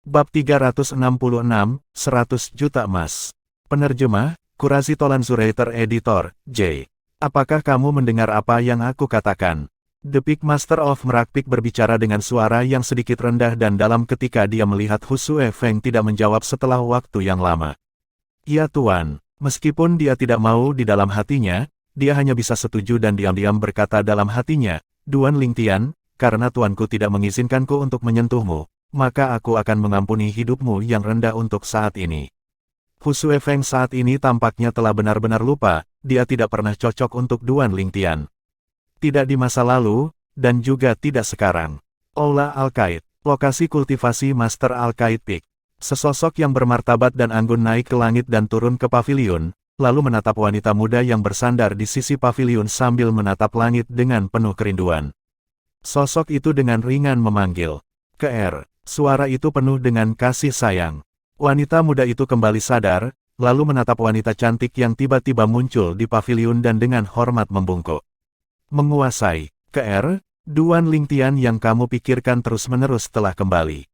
Bab 366, 100 juta emas. Penerjemah, Kurasi Tolan Zuraiter Editor, J. Apakah kamu mendengar apa yang aku katakan? The Pig Master of Merakpik berbicara dengan suara yang sedikit rendah dan dalam ketika dia melihat Hu Sue Feng tidak menjawab setelah waktu yang lama. Ya Tuan, meskipun dia tidak mau di dalam hatinya, dia hanya bisa setuju dan diam-diam berkata dalam hatinya, Duan Lingtian, karena Tuanku tidak mengizinkanku untuk menyentuhmu, maka aku akan mengampuni hidupmu yang rendah untuk saat ini. Hu Sue Feng saat ini tampaknya telah benar-benar lupa, dia tidak pernah cocok untuk Duan Lingtian. Tidak di masa lalu, dan juga tidak sekarang. Aula Al-Qaid, lokasi kultivasi Master Al-Qaid Peak. Sesosok yang bermartabat dan anggun naik ke langit dan turun ke pavilion, lalu menatap wanita muda yang bersandar di sisi pavilion sambil menatap langit dengan penuh kerinduan. Sosok itu dengan ringan memanggil, "Ke-er." Suara itu penuh dengan kasih sayang. Wanita muda itu kembali sadar, lalu menatap wanita cantik yang tiba-tiba muncul di pavilion dan dengan hormat membungkuk. Menguasai, Ke-er, Duan Lingtian yang kamu pikirkan terus-menerus telah kembali.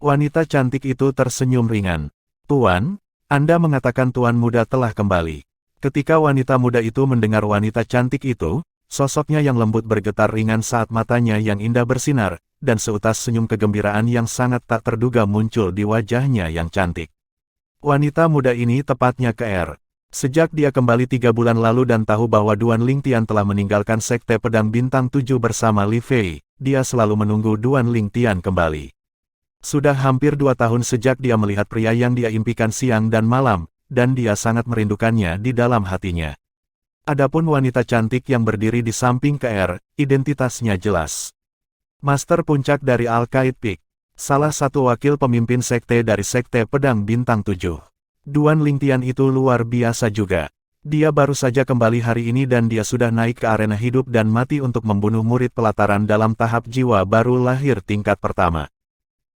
Wanita cantik itu tersenyum ringan. Tuan, Anda mengatakan Tuan muda telah kembali. Ketika wanita muda itu mendengar wanita cantik itu, sosoknya yang lembut bergetar ringan saat matanya yang indah bersinar, dan seutas senyum kegembiraan yang sangat tak terduga muncul di wajahnya yang cantik. Wanita muda ini tepatnya Ke-er. Sejak dia kembali 3 bulan lalu dan tahu bahwa Duan Lingtian telah meninggalkan Sekte Pedang Bintang 7 bersama Li Fei, dia selalu menunggu Duan Lingtian kembali. Sudah hampir 2 tahun sejak dia melihat pria yang dia impikan siang dan malam, dan dia sangat merindukannya di dalam hatinya. Adapun wanita cantik yang berdiri di samping Ke-er, identitasnya jelas. Master Puncak dari Al-Qaid Peak, salah satu wakil pemimpin sekte dari Sekte Pedang Bintang 7. Duan Lingtian itu luar biasa juga. Dia baru saja kembali hari ini dan dia sudah naik ke arena hidup dan mati untuk membunuh murid pelataran dalam tahap jiwa baru lahir tingkat pertama.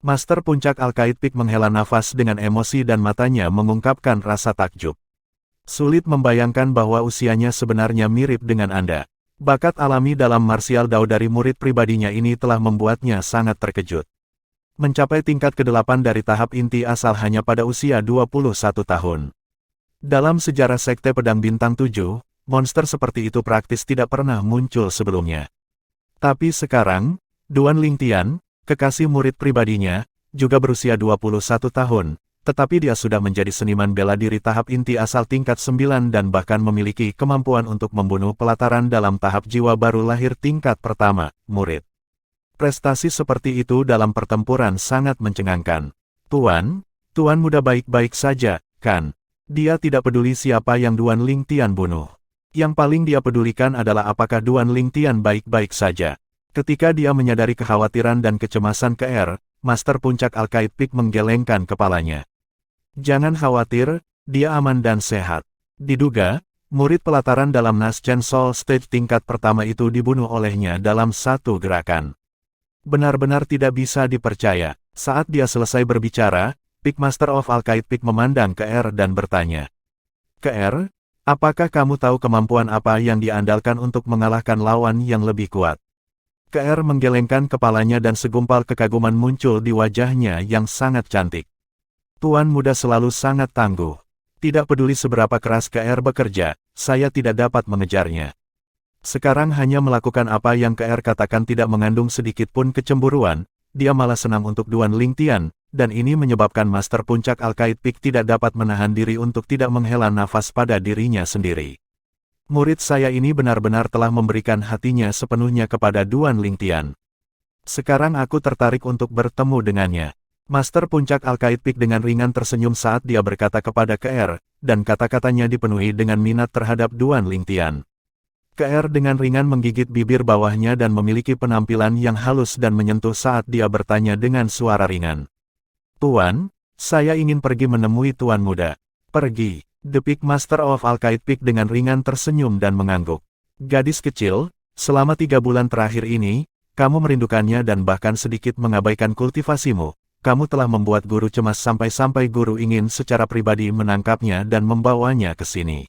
Master Puncak Al-Qaid Peak menghela nafas dengan emosi dan matanya mengungkapkan rasa takjub. Sulit membayangkan bahwa usianya sebenarnya mirip dengan Anda. Bakat alami dalam martial Dao dari murid pribadinya ini telah membuatnya sangat terkejut. Mencapai tingkat ke-8 dari tahap inti asal hanya pada usia 21 tahun. Dalam sejarah Sekte Pedang Bintang 7, monster seperti itu praktis tidak pernah muncul sebelumnya. Tapi sekarang, Duan Lingtian, kekasih murid pribadinya, juga berusia 21 tahun, tetapi dia sudah menjadi seniman bela diri tahap inti asal tingkat 9 dan bahkan memiliki kemampuan untuk membunuh pelataran dalam tahap jiwa baru lahir tingkat pertama, murid. Prestasi seperti itu dalam pertempuran sangat mencengangkan. Tuan muda baik-baik saja, kan? Dia tidak peduli siapa yang Duan Lingtian bunuh. Yang paling dia pedulikan adalah apakah Duan Lingtian baik-baik saja. Ketika dia menyadari kekhawatiran dan kecemasan Ke-er, Master Puncak Al-Qaid Peak menggelengkan kepalanya. Jangan khawatir, dia aman dan sehat. Diduga, murid pelataran dalam Naschen Soul Stage tingkat pertama itu dibunuh olehnya dalam satu gerakan. Benar-benar tidak bisa dipercaya. Saat dia selesai berbicara, Pig Master of Al-Qaid Peak memandang Ke-er dan bertanya. Ke-er, apakah kamu tahu kemampuan apa yang diandalkan untuk mengalahkan lawan yang lebih kuat? Ke-er menggelengkan kepalanya dan segumpal kekaguman muncul di wajahnya yang sangat cantik. Tuan muda selalu sangat tangguh. Tidak peduli seberapa keras Ke-er bekerja, saya tidak dapat mengejarnya. Sekarang hanya melakukan apa yang Ke-er katakan tidak mengandung sedikit pun kecemburuan, dia malah senang untuk Duan Lingtian, dan ini menyebabkan Master Puncak Al-Qaid Peak tidak dapat menahan diri untuk tidak menghela nafas pada dirinya sendiri. Murid saya ini benar-benar telah memberikan hatinya sepenuhnya kepada Duan Lingtian. Sekarang aku tertarik untuk bertemu dengannya. Master Puncak Al-Qaid Peak dengan ringan tersenyum saat dia berkata kepada Ke-er, dan kata-katanya dipenuhi dengan minat terhadap Duan Lingtian. Ke-er dengan ringan menggigit bibir bawahnya dan memiliki penampilan yang halus dan menyentuh saat dia bertanya dengan suara ringan. Tuan, saya ingin pergi menemui Tuan muda. Pergi. The Pig Master of Al-Qaid Peak dengan ringan tersenyum dan mengangguk. Gadis kecil, selama 3 bulan terakhir ini, kamu merindukannya dan bahkan sedikit mengabaikan kultivasimu. Kamu telah membuat guru cemas sampai-sampai guru ingin secara pribadi menangkapnya dan membawanya ke sini.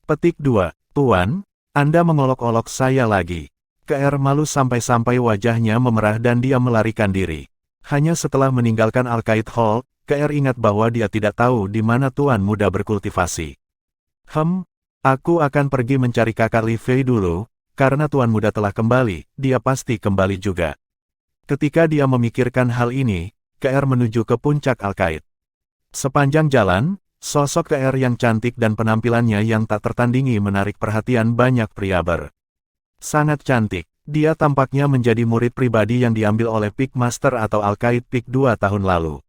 Petik 2. Tuan, Anda mengolok-olok saya lagi. Ke-er malu sampai-sampai wajahnya memerah dan dia melarikan diri. Hanya setelah meninggalkan Alkaid Hall, KR ingat bahwa dia tidak tahu di mana Tuan Muda berkultivasi. Aku akan pergi mencari kakak Li Fei dulu, karena Tuan Muda telah kembali, dia pasti kembali juga. Ketika dia memikirkan hal ini, KR menuju ke puncak Alkaid. Sepanjang jalan, sosok KR yang cantik dan penampilannya yang tak tertandingi menarik perhatian banyak pria sangat cantik. Dia tampaknya menjadi murid pribadi yang diambil oleh Peak Master atau Alkaid Peak 2 tahun lalu.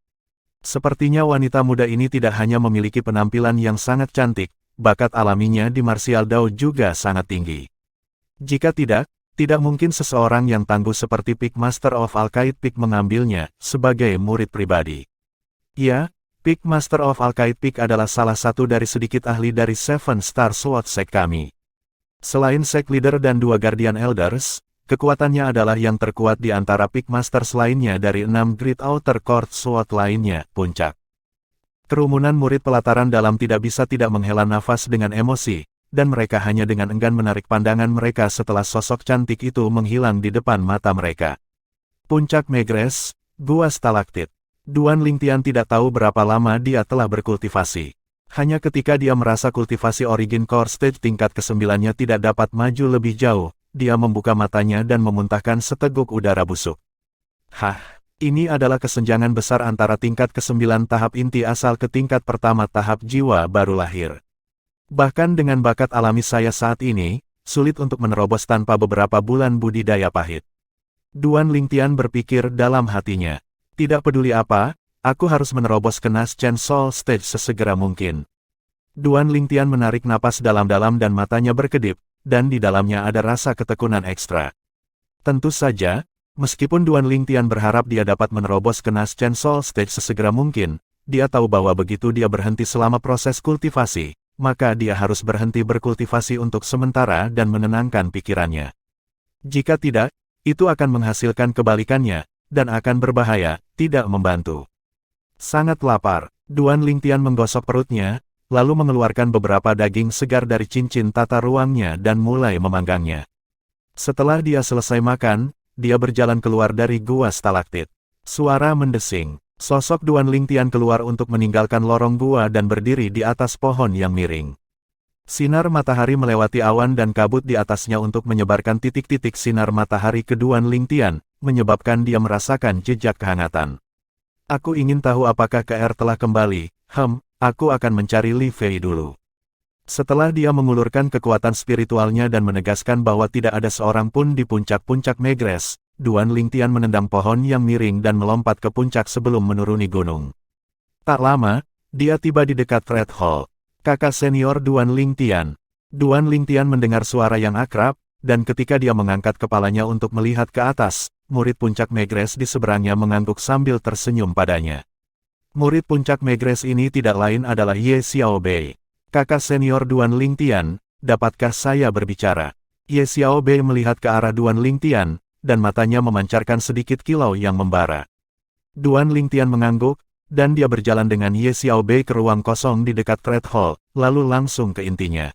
Sepertinya wanita muda ini tidak hanya memiliki penampilan yang sangat cantik, bakat alaminya di martial Dao juga sangat tinggi. Jika tidak mungkin seseorang yang tangguh seperti Peak Master of Alkaid Peak mengambilnya sebagai murid pribadi. Ya, Peak Master of Alkaid Peak adalah salah satu dari sedikit ahli dari Seven Star Sword Sect kami. Selain Sect Leader dan 2 Guardian Elders, kekuatannya adalah yang terkuat di antara Peak Masters lainnya dari 6 Great Outer Court Sword lainnya, puncak. Kerumunan murid pelataran dalam tidak bisa tidak menghela nafas dengan emosi, dan mereka hanya dengan enggan menarik pandangan mereka setelah sosok cantik itu menghilang di depan mata mereka. Puncak Megress, Gua Stalaktit. Duan Lingtian tidak tahu berapa lama dia telah berkultivasi. Hanya ketika dia merasa kultivasi Origin Core Stage tingkat ke-9-nya tidak dapat maju lebih jauh, dia membuka matanya dan memuntahkan seteguk udara busuk. Ini adalah kesenjangan besar antara tingkat ke-9 tahap inti asal ke tingkat pertama tahap jiwa baru lahir. Bahkan dengan bakat alami saya saat ini, sulit untuk menerobos tanpa beberapa bulan budidaya pahit. Duan Lingtian berpikir dalam hatinya. Tidak peduli apa, aku harus menerobos ke Nash Chen Soul Stage sesegera mungkin. Duan Lingtian menarik napas dalam-dalam dan matanya berkedip, dan di dalamnya ada rasa ketekunan ekstra. Tentu saja, meskipun Duan Lingtian berharap dia dapat menerobos ke Nash Chen Soul Stage sesegera mungkin, dia tahu bahwa begitu dia berhenti selama proses kultivasi, maka dia harus berhenti berkultivasi untuk sementara dan menenangkan pikirannya. Jika tidak, itu akan menghasilkan kebalikannya, dan akan berbahaya, tidak membantu. Sangat lapar, Duan Lingtian menggosok perutnya, lalu mengeluarkan beberapa daging segar dari cincin tata ruangnya dan mulai memanggangnya. Setelah dia selesai makan, dia berjalan keluar dari gua stalaktit. Suara mendesing. Sosok Duan Lingtian keluar untuk meninggalkan lorong gua dan berdiri di atas pohon yang miring. Sinar matahari melewati awan dan kabut di atasnya untuk menyebarkan titik-titik sinar matahari ke Duan Lingtian, menyebabkan dia merasakan jejak kehangatan. Aku ingin tahu apakah KR telah kembali. Aku akan mencari Li Fei dulu. Setelah dia mengulurkan kekuatan spiritualnya dan menegaskan bahwa tidak ada seorang pun di puncak-puncak Megress, Duan Lingtian menendang pohon yang miring dan melompat ke puncak sebelum menuruni gunung. Tak lama, dia tiba di dekat Red Hall. Kakak senior Duan Lingtian. Duan Lingtian mendengar suara yang akrab, dan ketika dia mengangkat kepalanya untuk melihat ke atas, murid puncak Megress di seberangnya mengangguk sambil tersenyum padanya. Murid puncak Megress ini tidak lain adalah Ye Xiaobei. Kakak senior Duan Lingtian, dapatkah saya berbicara? Ye Xiaobei melihat ke arah Duan Lingtian, dan matanya memancarkan sedikit kilau yang membara. Duan Lingtian mengangguk, dan dia berjalan dengan Ye Xiaobei ke ruang kosong di dekat Red Hall, lalu langsung ke intinya.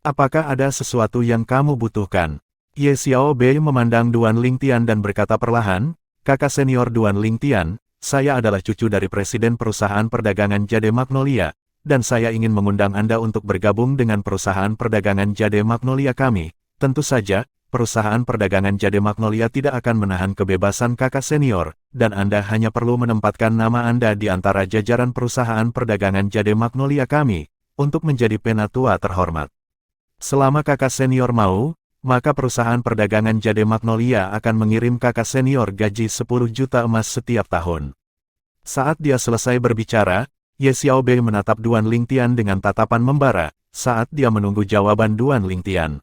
Apakah ada sesuatu yang kamu butuhkan? Ye Xiaobei memandang Duan Lingtian dan berkata perlahan, kakak senior Duan Lingtian, saya adalah cucu dari Presiden Perusahaan Perdagangan Jade Magnolia, dan saya ingin mengundang Anda untuk bergabung dengan Perusahaan Perdagangan Jade Magnolia kami. Tentu saja, Perusahaan Perdagangan Jade Magnolia tidak akan menahan kebebasan kakak senior, dan Anda hanya perlu menempatkan nama Anda di antara jajaran Perusahaan Perdagangan Jade Magnolia kami, untuk menjadi penatua terhormat. Selama kakak senior mau, maka Perusahaan Perdagangan Jade Magnolia akan mengirim kakak senior gaji 10 juta emas setiap tahun. Saat dia selesai berbicara, Ye Xiaobei menatap Duan Lingtian dengan tatapan membara, saat dia menunggu jawaban Duan Lingtian.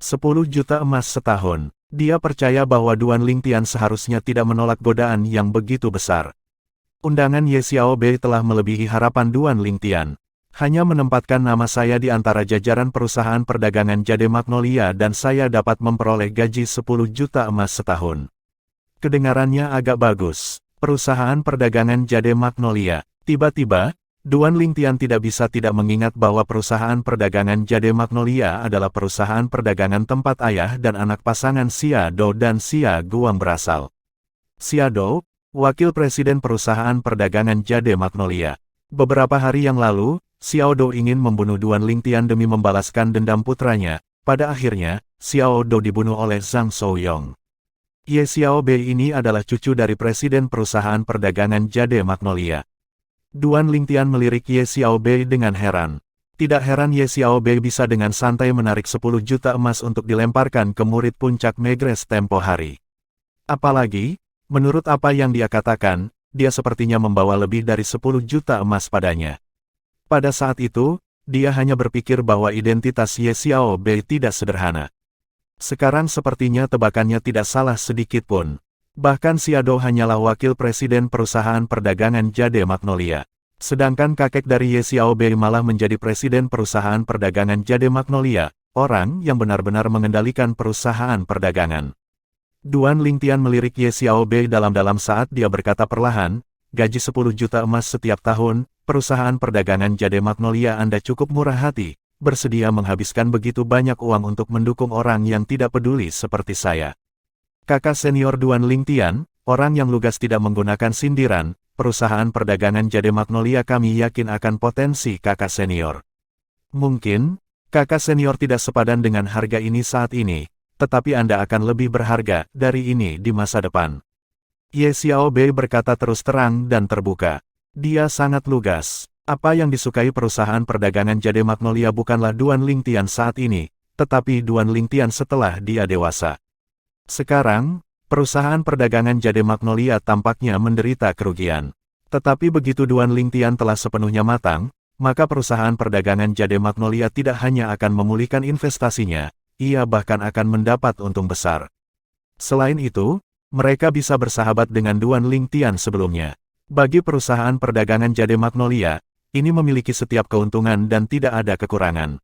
10 juta emas setahun. Dia percaya bahwa Duan Lingtian seharusnya tidak menolak godaan yang begitu besar. Undangan Ye Xiaobei telah melebihi harapan Duan Lingtian. Hanya menempatkan nama saya di antara jajaran Perusahaan Perdagangan Jade Magnolia dan saya dapat memperoleh gaji 10 juta emas setahun. Kedengarannya agak bagus. Perusahaan Perdagangan Jade Magnolia. Tiba-tiba, Duan Lingtian tidak bisa tidak mengingat bahwa Perusahaan Perdagangan Jade Magnolia adalah perusahaan perdagangan tempat ayah dan anak pasangan Xia Dou dan Xia Guang berasal. Xia Dou, Wakil Presiden Perusahaan Perdagangan Jade Magnolia. Beberapa hari yang lalu, Xiao Dou ingin membunuh Duan Lingtian demi membalaskan dendam putranya. Pada akhirnya, Xiao Dou dibunuh oleh Zhang Shouyong. Ye Xiaobei ini adalah cucu dari Presiden Perusahaan Perdagangan Jade Magnolia. Duan Lingtian melirik Ye Xiaobei dengan heran. Tidak heran Ye Xiaobei bisa dengan santai menarik 10 juta emas untuk dilemparkan ke murid puncak Megres tempo hari. Apalagi, menurut apa yang dia katakan, dia sepertinya membawa lebih dari 10 juta emas padanya. Pada saat itu, dia hanya berpikir bahwa identitas Ye Xiaobei tidak sederhana. Sekarang sepertinya tebakannya tidak salah sedikit pun. Bahkan Xiao Dou hanyalah wakil presiden perusahaan perdagangan Jade Magnolia. Sedangkan kakek dari Ye Xiaobei malah menjadi presiden perusahaan perdagangan Jade Magnolia, orang yang benar-benar mengendalikan perusahaan perdagangan. Duan Lingtian melirik Ye Xiaobei dalam-dalam saat dia berkata perlahan, gaji 10 juta emas setiap tahun, perusahaan perdagangan Jade Magnolia Anda cukup murah hati, bersedia menghabiskan begitu banyak uang untuk mendukung orang yang tidak peduli seperti saya. Kakak senior Duan Lingtian, orang yang lugas tidak menggunakan sindiran, perusahaan perdagangan Jade Magnolia kami yakin akan potensi kakak senior. Mungkin, kakak senior tidak sepadan dengan harga ini saat ini, tetapi Anda akan lebih berharga dari ini di masa depan. Ye Xiaobei berkata terus terang dan terbuka. Dia sangat lugas. Apa yang disukai perusahaan perdagangan Jade Magnolia bukanlah Duan Lingtian saat ini, tetapi Duan Lingtian setelah dia dewasa. Sekarang, perusahaan perdagangan Jade Magnolia tampaknya menderita kerugian. Tetapi begitu Duan Lingtian telah sepenuhnya matang, maka perusahaan perdagangan Jade Magnolia tidak hanya akan memulihkan investasinya, ia bahkan akan mendapat untung besar. Selain itu, mereka bisa bersahabat dengan Duan Lingtian sebelumnya. Bagi perusahaan perdagangan Jade Magnolia, ini memiliki setiap keuntungan dan tidak ada kekurangan.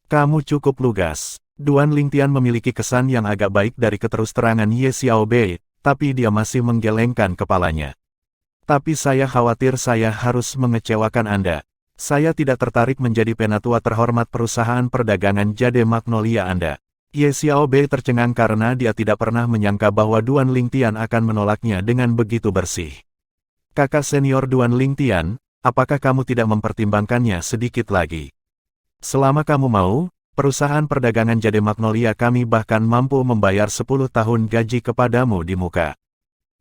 Kamu cukup lugas. Duan Lingtian memiliki kesan yang agak baik dari keterus-terangan Ye Xiaobei, tapi dia masih menggelengkan kepalanya. Tapi saya khawatir saya harus mengecewakan Anda. Saya tidak tertarik menjadi penatua terhormat perusahaan perdagangan Jade Magnolia Anda. Ye Xiaobei tercengang karena dia tidak pernah menyangka bahwa Duan Lingtian akan menolaknya dengan begitu bersih. Kakak senior Duan Lingtian, apakah kamu tidak mempertimbangkannya sedikit lagi? Selama kamu mau, perusahaan perdagangan Jade Magnolia kami bahkan mampu membayar 10 tahun gaji kepadamu di muka.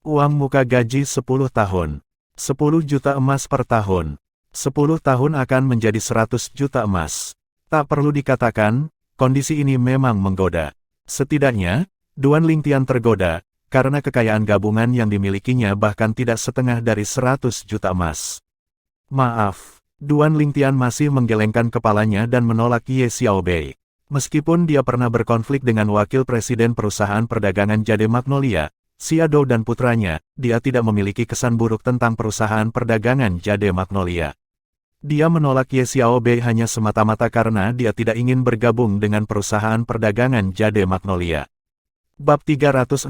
Uang muka gaji 10 tahun. 10 juta emas per tahun. 10 tahun akan menjadi 100 juta emas. Tak perlu dikatakan, kondisi ini memang menggoda. Setidaknya, Duan Lingtian tergoda, karena kekayaan gabungan yang dimilikinya bahkan tidak setengah dari 100 juta emas. Maaf, Duan Lingtian masih menggelengkan kepalanya dan menolak Ye Xiaobei. Meskipun dia pernah berkonflik dengan wakil presiden perusahaan perdagangan Jade Magnolia, Xiao Dou dan putranya, dia tidak memiliki kesan buruk tentang perusahaan perdagangan Jade Magnolia. Dia menolak Ye Xiaobei hanya semata-mata karena dia tidak ingin bergabung dengan perusahaan perdagangan Jade Magnolia. Bab 367,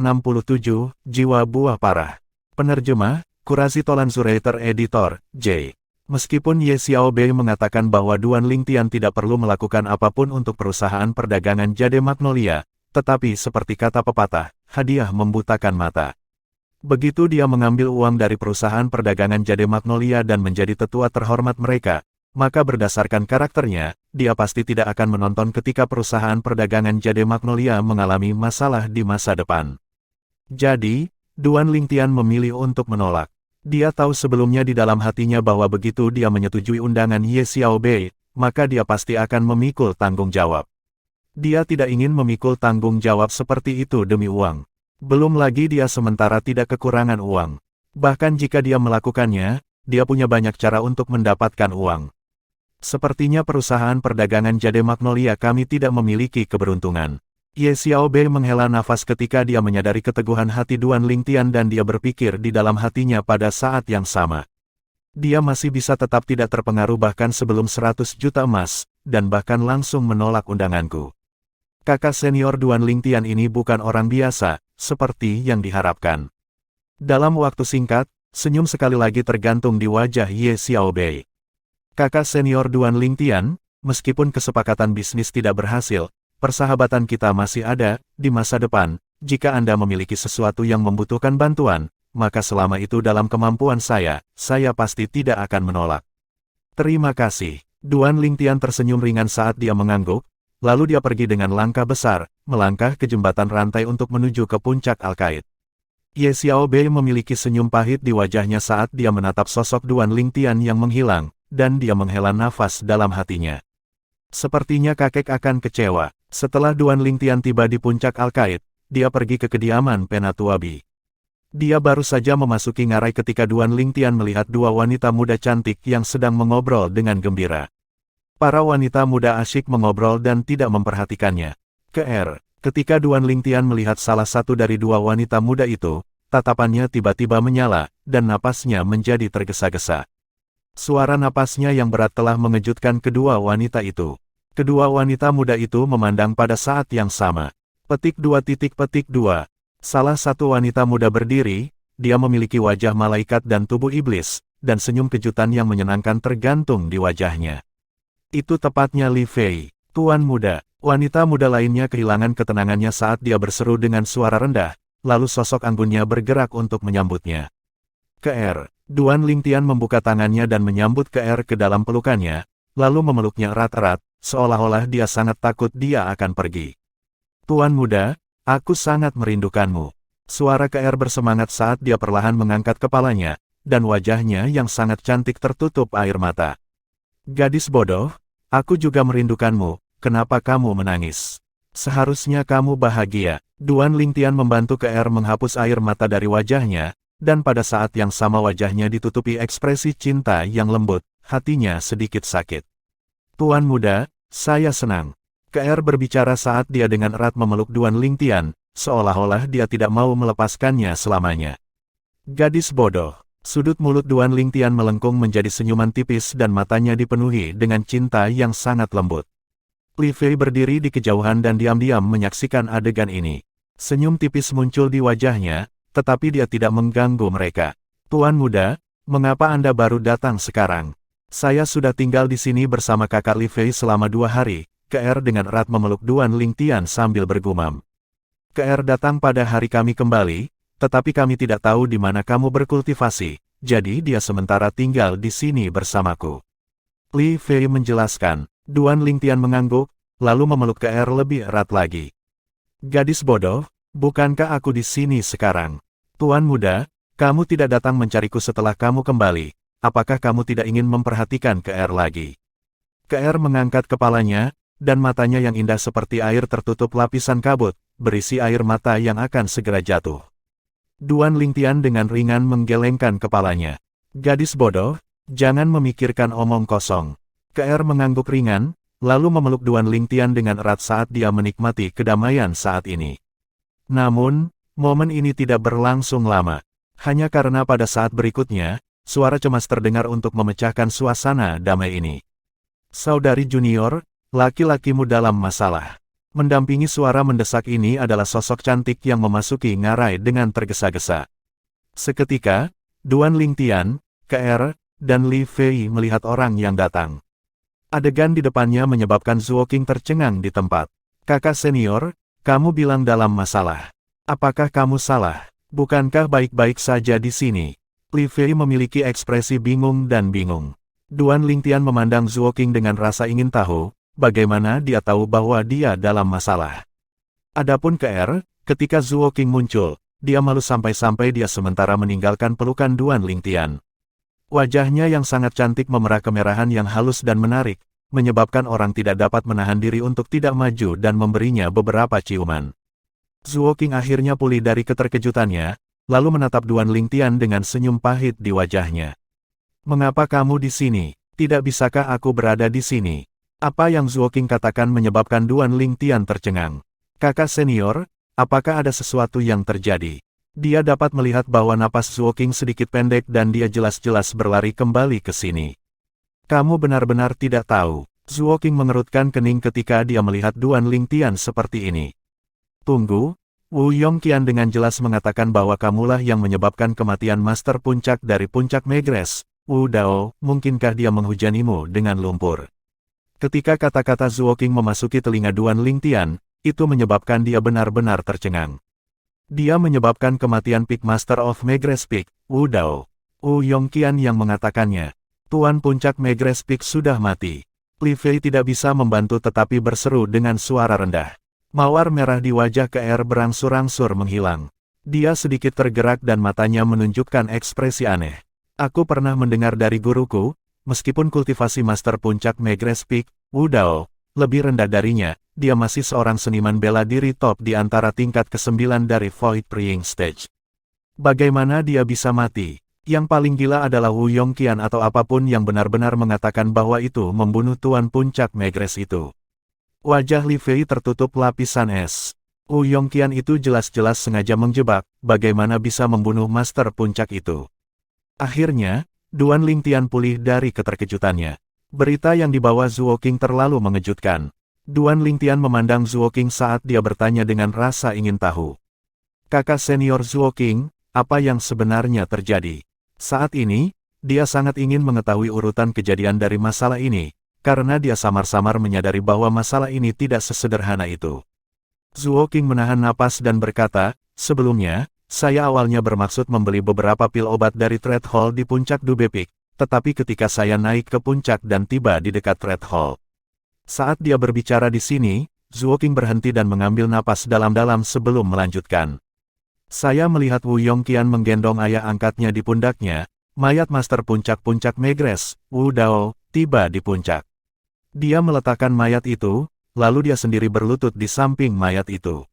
Jiwa Buah Parah. Penerjemah, Qurazi Tolanzurator Editor, J. Meskipun Ye Xiaobei mengatakan bahwa Duan Lingtian tidak perlu melakukan apapun untuk perusahaan perdagangan Jade Magnolia, tetapi seperti kata pepatah, hadiah membutakan mata. Begitu dia mengambil uang dari perusahaan perdagangan Jade Magnolia dan menjadi tetua terhormat mereka, maka berdasarkan karakternya, dia pasti tidak akan menonton ketika perusahaan perdagangan Jade Magnolia mengalami masalah di masa depan. Jadi, Duan Lingtian memilih untuk menolak. Dia tahu sebelumnya di dalam hatinya bahwa begitu dia menyetujui undangan Ye Xiaobei, maka dia pasti akan memikul tanggung jawab. Dia tidak ingin memikul tanggung jawab seperti itu demi uang. Belum lagi dia sementara tidak kekurangan uang. Bahkan jika dia melakukannya, dia punya banyak cara untuk mendapatkan uang. Sepertinya perusahaan perdagangan Jade Magnolia kami tidak memiliki keberuntungan. Ye Xiaobei menghela nafas ketika dia menyadari keteguhan hati Duan Lingtian dan dia berpikir di dalam hatinya pada saat yang sama. Dia masih bisa tetap tidak terpengaruh bahkan sebelum 100 juta emas, dan bahkan langsung menolak undanganku. Kakak senior Duan Lingtian ini bukan orang biasa, seperti yang diharapkan. Dalam waktu singkat, senyum sekali lagi tergantung di wajah Ye Xiaobei. Kakak senior Duan Lingtian, meskipun kesepakatan bisnis tidak berhasil, persahabatan kita masih ada, di masa depan, jika Anda memiliki sesuatu yang membutuhkan bantuan, maka selama itu dalam kemampuan saya pasti tidak akan menolak. Terima kasih. Duan Lingtian tersenyum ringan saat dia mengangguk, lalu dia pergi dengan langkah besar, melangkah ke jembatan rantai untuk menuju ke puncak Al-Qaid. Ye Xiaobei memiliki senyum pahit di wajahnya saat dia menatap sosok Duan Lingtian yang menghilang, dan dia menghela nafas dalam hatinya. Sepertinya kakek akan kecewa. Setelah Duan Lingtian tiba di puncak Al-Qaid, dia pergi ke kediaman Penatuabi. Dia baru saja memasuki ngarai ketika Duan Lingtian melihat dua wanita muda cantik yang sedang mengobrol dengan gembira. Para wanita muda asyik mengobrol dan tidak memperhatikannya. Ketika Duan Lingtian melihat salah satu dari dua wanita muda itu, tatapannya tiba-tiba menyala, dan napasnya menjadi tergesa-gesa. Suara napasnya yang berat telah mengejutkan kedua wanita itu. Kedua wanita muda itu memandang pada saat yang sama. Petik 2. Salah satu wanita muda berdiri, dia memiliki wajah malaikat dan tubuh iblis, dan senyum kejutan yang menyenangkan tergantung di wajahnya. Itu tepatnya Li Fei, tuan muda. Wanita muda lainnya kehilangan ketenangannya saat dia berseru dengan suara rendah, lalu sosok anggunnya bergerak untuk menyambutnya. Duan Lingtian membuka tangannya dan menyambut ke dalam pelukannya, lalu memeluknya erat-erat, seolah-olah dia sangat takut dia akan pergi. Tuan muda, aku sangat merindukanmu. Suara bersemangat saat dia perlahan mengangkat kepalanya, dan wajahnya yang sangat cantik tertutup air mata. Gadis bodoh, aku juga merindukanmu, kenapa kamu menangis? Seharusnya kamu bahagia. Duan Lingtian membantu menghapus air mata dari wajahnya, dan pada saat yang sama wajahnya ditutupi ekspresi cinta yang lembut, hatinya sedikit sakit. Tuan muda, saya senang. Berbicara saat dia dengan erat memeluk Duan Lingtian, seolah-olah dia tidak mau melepaskannya selamanya. Gadis bodoh. Sudut mulut Duan Lingtian melengkung menjadi senyuman tipis dan matanya dipenuhi dengan cinta yang sangat lembut. Li Fei berdiri di kejauhan dan diam-diam menyaksikan adegan ini. Senyum tipis muncul di wajahnya, tetapi dia tidak mengganggu mereka. Tuan muda, mengapa Anda baru datang sekarang? Saya sudah tinggal di sini bersama kakak Li Fei selama 2 hari. Dengan erat memeluk Duan Lingtian sambil bergumam. Datang pada hari kami kembali, tetapi kami tidak tahu di mana kamu berkultivasi, jadi dia sementara tinggal di sini bersamaku. Li Fei menjelaskan. Duan Lingtian mengangguk, lalu memeluk lebih erat lagi. Gadis bodoh, bukankah aku di sini sekarang? Tuan muda, kamu tidak datang mencariku setelah kamu kembali, apakah kamu tidak ingin memperhatikan lagi? Mengangkat kepalanya, dan matanya yang indah seperti air tertutup lapisan kabut, berisi air mata yang akan segera jatuh. Duan Lingtian dengan ringan menggelengkan kepalanya. Gadis bodoh, jangan memikirkan omong kosong. Mengangguk ringan, lalu memeluk Duan Lingtian dengan erat saat dia menikmati kedamaian saat ini. Namun, momen ini tidak berlangsung lama. Hanya karena pada saat berikutnya, suara cemas terdengar untuk memecahkan suasana damai ini. Saudari junior, laki-lakimu dalam masalah. Mendampingi suara mendesak ini adalah sosok cantik yang memasuki ngarai dengan tergesa-gesa. Seketika, Duan Lingtian, dan Li Fei melihat orang yang datang. Adegan di depannya menyebabkan Zuo Qing tercengang di tempat. Kakak senior, kamu bilang dalam masalah. Apakah kamu salah? Bukankah baik-baik saja di sini? Li Fei memiliki ekspresi bingung dan bingung. Duan Lingtian memandang Zuo Qing dengan rasa ingin tahu, bagaimana dia tahu bahwa dia dalam masalah. Adapun ketika Zuo Qing muncul, dia malu sampai-sampai dia sementara meninggalkan pelukan Duan Lingtian. Wajahnya yang sangat cantik memerah kemerahan yang halus dan menarik, menyebabkan orang tidak dapat menahan diri untuk tidak maju dan memberinya beberapa ciuman. Zuo Qing akhirnya pulih dari keterkejutannya, lalu menatap Duan Lingtian dengan senyum pahit di wajahnya. Mengapa kamu di sini? Tidak bisakah aku berada di sini? Apa yang Zuo Qing katakan menyebabkan Duan Lingtian tercengang. Kakak senior, apakah ada sesuatu yang terjadi? Dia dapat melihat bahwa napas Zuo Qing sedikit pendek dan dia jelas-jelas berlari kembali ke sini. Kamu benar-benar tidak tahu. Zuo Qing mengerutkan kening ketika dia melihat Duan Lingtian seperti ini. Tunggu, Wu Yongqian dengan jelas mengatakan bahwa kamulah yang menyebabkan kematian Master Puncak dari Puncak Megress. Wu Dao, mungkinkah dia menghujanimu dengan lumpur? Ketika kata-kata Zuo Qing memasuki telinga Duan Lingtian, itu menyebabkan dia benar-benar tercengang. Dia menyebabkan kematian Peak Master of Megrez Peak, Wu Dao. Wu Yongqian yang mengatakannya. Tuan Puncak Megrez Peak sudah mati. Li Fei tidak bisa membantu tetapi berseru dengan suara rendah. Mawar merah di wajah Ke'er berangsur-angsur menghilang. Dia sedikit tergerak dan matanya menunjukkan ekspresi aneh. Aku pernah mendengar dari guruku, meskipun kultivasi Master Puncak Megrez Peak, Wu Dao, lebih rendah darinya, dia masih seorang seniman bela diri top di antara tingkat ke-9 dari Void Praying Stage. Bagaimana dia bisa mati? Yang paling gila adalah Wu Yongqian atau apapun yang benar-benar mengatakan bahwa itu membunuh Tuan Puncak Megrez itu. Wajah Li Fei tertutup lapisan es. Wu Yongqian itu jelas-jelas sengaja menjebak, bagaimana bisa membunuh Master Puncak itu. Akhirnya, Duan Lingtian pulih dari keterkejutannya. Berita yang dibawa Zhuo Qing terlalu mengejutkan. Duan Lingtian memandang Zhuo Qing saat dia bertanya dengan rasa ingin tahu. Kakak senior Zhuo Qing, apa yang sebenarnya terjadi? Saat ini, dia sangat ingin mengetahui urutan kejadian dari masalah ini, karena dia samar-samar menyadari bahwa masalah ini tidak sesederhana itu. Zhuo Qing menahan napas dan berkata, sebelumnya, saya awalnya bermaksud membeli beberapa pil obat dari Trade Hall di puncak Dube Peak, tetapi ketika saya naik ke puncak dan tiba di dekat Trade Hall. Saat dia berbicara di sini, Zhuo Qing berhenti dan mengambil napas dalam-dalam sebelum melanjutkan. Saya melihat Wu Yongqian menggendong ayah angkatnya di pundaknya, mayat Master Puncak-Puncak Megrez, Wu Dao, tiba di puncak. Dia meletakkan mayat itu, lalu dia sendiri berlutut di samping mayat itu.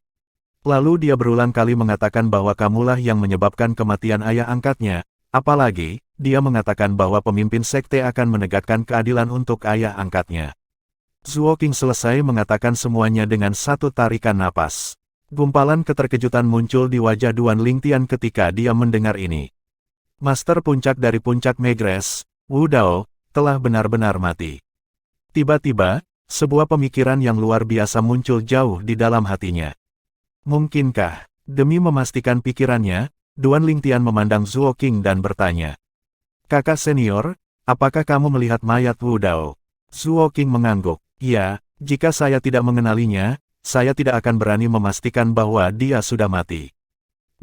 Lalu dia berulang kali mengatakan bahwa kamulah yang menyebabkan kematian ayah angkatnya, apalagi, dia mengatakan bahwa pemimpin sekte akan menegakkan keadilan untuk ayah angkatnya. Zhuo Qing selesai mengatakan semuanya dengan satu tarikan napas. Gumpalan keterkejutan muncul di wajah Duan Lingtian ketika dia mendengar ini. Master Puncak dari Puncak Megrez, Wu Dao, telah benar-benar mati. Tiba-tiba, sebuah pemikiran yang luar biasa muncul jauh di dalam hatinya. Mungkinkah, demi memastikan pikirannya, Duan Lingtian memandang Zhuo Qing dan bertanya. Kakak senior, apakah kamu melihat mayat Wu Dao? Zhuo Qing mengangguk. Ya, jika saya tidak mengenalinya, saya tidak akan berani memastikan bahwa dia sudah mati.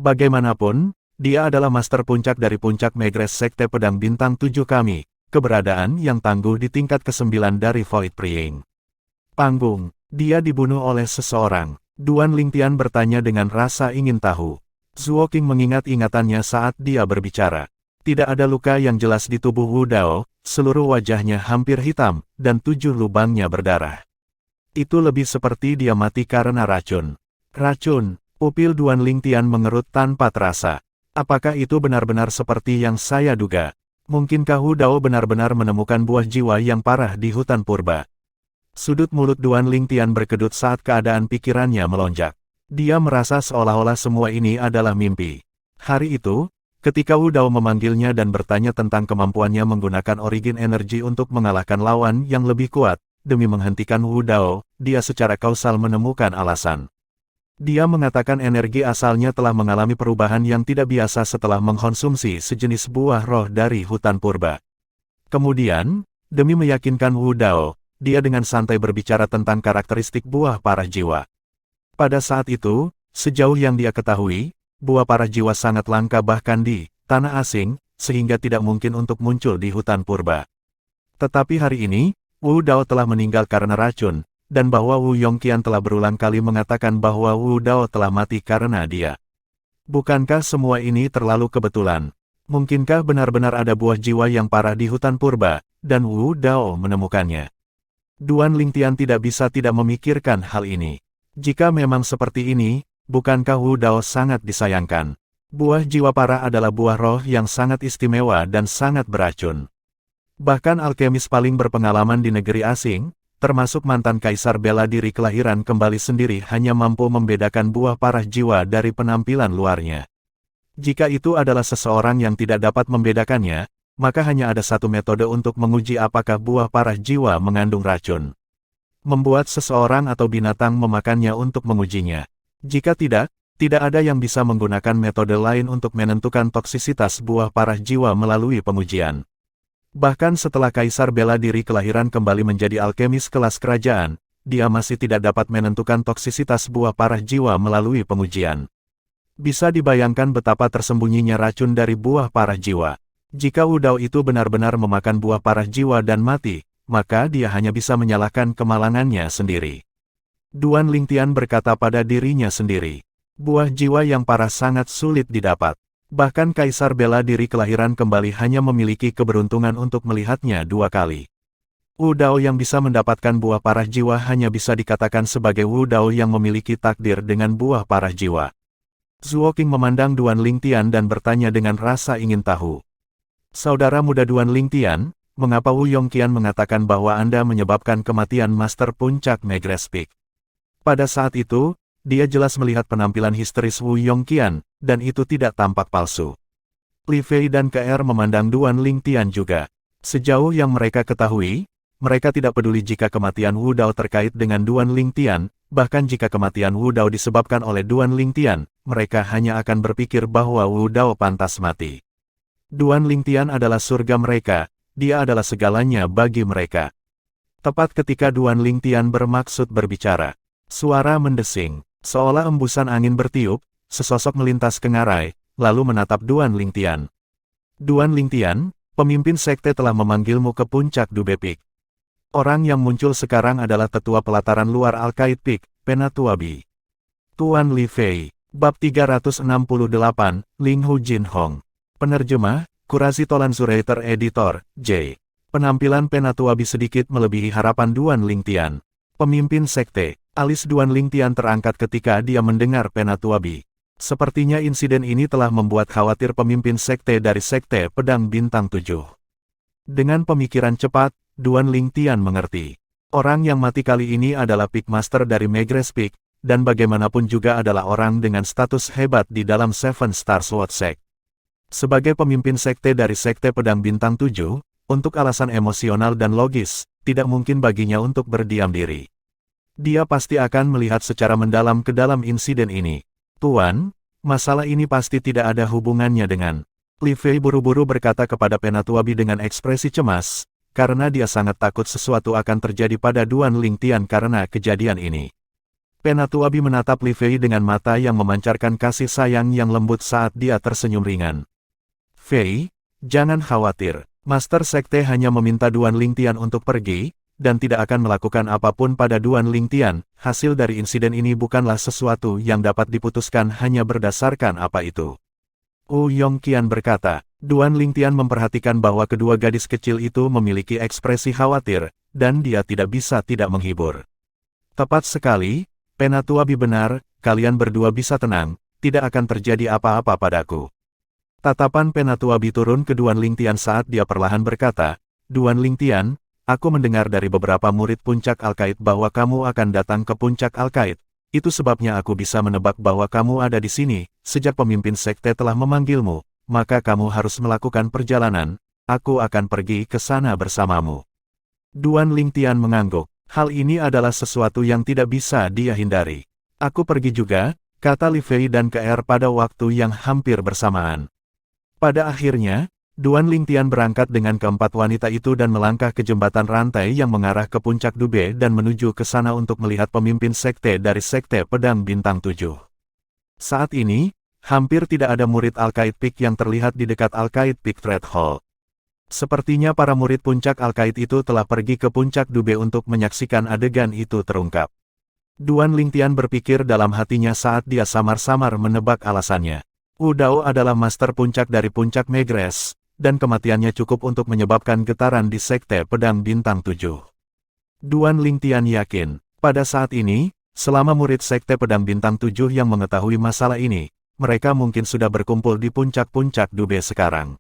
Bagaimanapun, dia adalah Master Puncak dari Puncak Megrez Sekte Pedang Bintang 7 kami. Keberadaan yang tangguh di tingkat ke-9 dari Void Praying. Panggung, dia dibunuh oleh seseorang. Duan Lingtian bertanya dengan rasa ingin tahu. Zhuo Qing mengingat ingatannya saat dia berbicara. Tidak ada luka yang jelas di tubuh Wu Dao, seluruh wajahnya hampir hitam, dan 7 lubangnya berdarah. Itu lebih seperti dia mati karena racun. Racun, pupil Duan Lingtian mengerut tanpa terasa. Apakah itu benar-benar seperti yang saya duga? Mungkinkah Wu Dao benar-benar menemukan buah jiwa yang parah di hutan purba? Sudut mulut Duan Lingtian berkedut saat keadaan pikirannya melonjak. Dia merasa seolah-olah semua ini adalah mimpi. Hari itu, ketika Wu Dao memanggilnya dan bertanya tentang kemampuannya menggunakan origin energi untuk mengalahkan lawan yang lebih kuat, demi menghentikan Wu Dao, dia secara kausal menemukan alasan. Dia mengatakan energi asalnya telah mengalami perubahan yang tidak biasa setelah mengkonsumsi sejenis buah roh dari hutan purba. Kemudian, demi meyakinkan Wu Dao, dia dengan santai berbicara tentang karakteristik buah parah jiwa. Pada saat itu, sejauh yang dia ketahui, buah parah jiwa sangat langka bahkan di tanah asing, sehingga tidak mungkin untuk muncul di hutan purba. Tetapi hari ini, Wu Dao telah meninggal karena racun, dan bahwa Wu Yongqian telah berulang kali mengatakan bahwa Wu Dao telah mati karena dia. Bukankah semua ini terlalu kebetulan? Mungkinkah benar-benar ada buah jiwa yang parah di hutan purba, dan Wu Dao menemukannya? Duan Lingtian tidak bisa tidak memikirkan hal ini. Jika memang seperti ini, bukankah Wu Dao sangat disayangkan? Buah jiwa parah adalah buah roh yang sangat istimewa dan sangat beracun. Bahkan alkemis paling berpengalaman di negeri asing, termasuk mantan kaisar bela diri kelahiran kembali sendiri hanya mampu membedakan buah parah jiwa dari penampilan luarnya. Jika itu adalah seseorang yang tidak dapat membedakannya, maka hanya ada satu metode untuk menguji apakah buah parah jiwa mengandung racun. Membuat seseorang atau binatang memakannya untuk mengujinya. Jika tidak, tidak ada yang bisa menggunakan metode lain untuk menentukan toksisitas buah parah jiwa melalui pengujian. Bahkan setelah kaisar bela diri kelahiran kembali menjadi alkemis kelas kerajaan, dia masih tidak dapat menentukan toksisitas buah parah jiwa melalui pengujian. Bisa dibayangkan betapa tersembunyinya racun dari buah parah jiwa. Jika Wu Dao itu benar-benar memakan buah parah jiwa dan mati, maka dia hanya bisa menyalahkan kemalangannya sendiri. Duan Lingtian berkata pada dirinya sendiri, buah jiwa yang parah sangat sulit didapat. Bahkan Kaisar Bela Diri Kelahiran Kembali hanya memiliki keberuntungan untuk melihatnya 2 kali. Wu Dao yang bisa mendapatkan buah parah jiwa hanya bisa dikatakan sebagai Wu Dao yang memiliki takdir dengan buah parah jiwa. Zuo Qing memandang Duan Lingtian dan bertanya dengan rasa ingin tahu. Saudara muda Duan Lingtian, mengapa Wu Yongqian mengatakan bahwa Anda menyebabkan kematian Master Puncak Megrez Peak? Pada saat itu, dia jelas melihat penampilan histeris Wu Yongqian, dan itu tidak tampak palsu. Li Fei dan KR memandang Duan Lingtian juga. Sejauh yang mereka ketahui, mereka tidak peduli jika kematian Wu Dao terkait dengan Duan Lingtian, bahkan jika kematian Wu Dao disebabkan oleh Duan Lingtian, mereka hanya akan berpikir bahwa Wu Dao pantas mati. Duan Lingtian adalah surga mereka, dia adalah segalanya bagi mereka. Tepat ketika Duan Lingtian bermaksud berbicara, suara mendesing, seolah embusan angin bertiup, sesosok melintas ke ngarai, lalu menatap Duan Lingtian. Duan Lingtian, pemimpin sekte telah memanggilmu ke puncak Dube Peak. Orang yang muncul sekarang adalah tetua pelataran luar Al-Qaid Peak, Penatuabi. Tuan Li Fei, Bab 368, Ling Hu Jin Hong. Penerjemah, Qurazi Tolan Zuraiter Editor, J. Penampilan Penatuabi sedikit melebihi harapan Duan Lingtian. Pemimpin sekte, alis Duan Lingtian terangkat ketika dia mendengar Penatuabi. Sepertinya insiden ini telah membuat khawatir pemimpin sekte dari Sekte Pedang Bintang 7. Dengan pemikiran cepat, Duan Lingtian mengerti. Orang yang mati kali ini adalah Peak Master dari Megrez Peak, dan bagaimanapun juga adalah orang dengan status hebat di dalam Seven Star Sword Sect. Sebagai pemimpin sekte dari Sekte Pedang Bintang 7, untuk alasan emosional dan logis, tidak mungkin baginya untuk berdiam diri. Dia pasti akan melihat secara mendalam ke dalam insiden ini. Tuan, masalah ini pasti tidak ada hubungannya dengan... Li Fei buru-buru berkata kepada Penatuabi dengan ekspresi cemas, karena dia sangat takut sesuatu akan terjadi pada Duan Lingtian karena kejadian ini. Penatuabi menatap Li Fei dengan mata yang memancarkan kasih sayang yang lembut saat dia tersenyum ringan. Fei, jangan khawatir, Master Sekte hanya meminta Duan Lingtian untuk pergi, dan tidak akan melakukan apapun pada Duan Lingtian. Hasil dari insiden ini bukanlah sesuatu yang dapat diputuskan hanya berdasarkan apa itu. Wu Yongqian berkata, Duan Lingtian memperhatikan bahwa kedua gadis kecil itu memiliki ekspresi khawatir, dan dia tidak bisa tidak menghibur. Tepat sekali, Penatuabi benar, kalian berdua bisa tenang, tidak akan terjadi apa-apa padaku. Tatapan Penatuabi turun ke Duan Lingtian saat dia perlahan berkata, Duan Lingtian, aku mendengar dari beberapa murid puncak Al-Qaid bahwa kamu akan datang ke puncak Al-Qaid. Itu sebabnya aku bisa menebak bahwa kamu ada di sini. Sejak pemimpin sekte telah memanggilmu, maka kamu harus melakukan perjalanan. Aku akan pergi ke sana bersamamu. Duan Lingtian mengangguk. Hal ini adalah sesuatu yang tidak bisa dia hindari. Aku pergi juga, kata Li Fei dan KR pada waktu yang hampir bersamaan. Pada akhirnya, Duan Lingtian berangkat dengan keempat wanita itu dan melangkah ke jembatan rantai yang mengarah ke puncak Dube dan menuju ke sana untuk melihat pemimpin sekte dari Sekte Pedang Bintang 7. Saat ini, hampir tidak ada murid Al-Qaid Peak yang terlihat di dekat Al-Qaid Peak Trade Hall. Sepertinya para murid puncak Al-Qaid itu telah pergi ke puncak Dube untuk menyaksikan adegan itu terungkap. Duan Lingtian berpikir dalam hatinya saat dia samar-samar menebak alasannya. Wu Dao adalah master puncak dari puncak Megrez, dan kematiannya cukup untuk menyebabkan getaran di Sekte Pedang Bintang 7. Duan Lingtian yakin, pada saat ini, selama murid Sekte Pedang Bintang 7 yang mengetahui masalah ini, mereka mungkin sudah berkumpul di puncak-puncak Dube sekarang.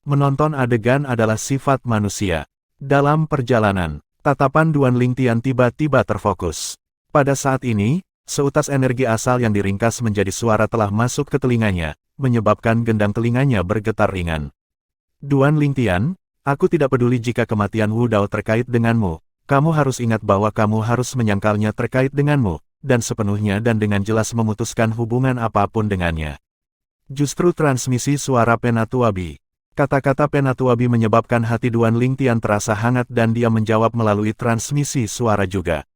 Menonton adegan adalah sifat manusia. Dalam perjalanan, tatapan Duan Lingtian tiba-tiba terfokus. Pada saat ini, seutas energi asal yang diringkas menjadi suara telah masuk ke telinganya, menyebabkan gendang telinganya bergetar ringan. Duan Lingtian, aku tidak peduli jika kematian Wu Dao terkait denganmu. Kamu harus ingat bahwa kamu harus menyangkalnya terkait denganmu, dan sepenuhnya dan dengan jelas memutuskan hubungan apapun dengannya. Justru transmisi suara Penatuabi. Kata-kata Penatuabi menyebabkan hati Duan Lingtian terasa hangat dan dia menjawab melalui transmisi suara juga.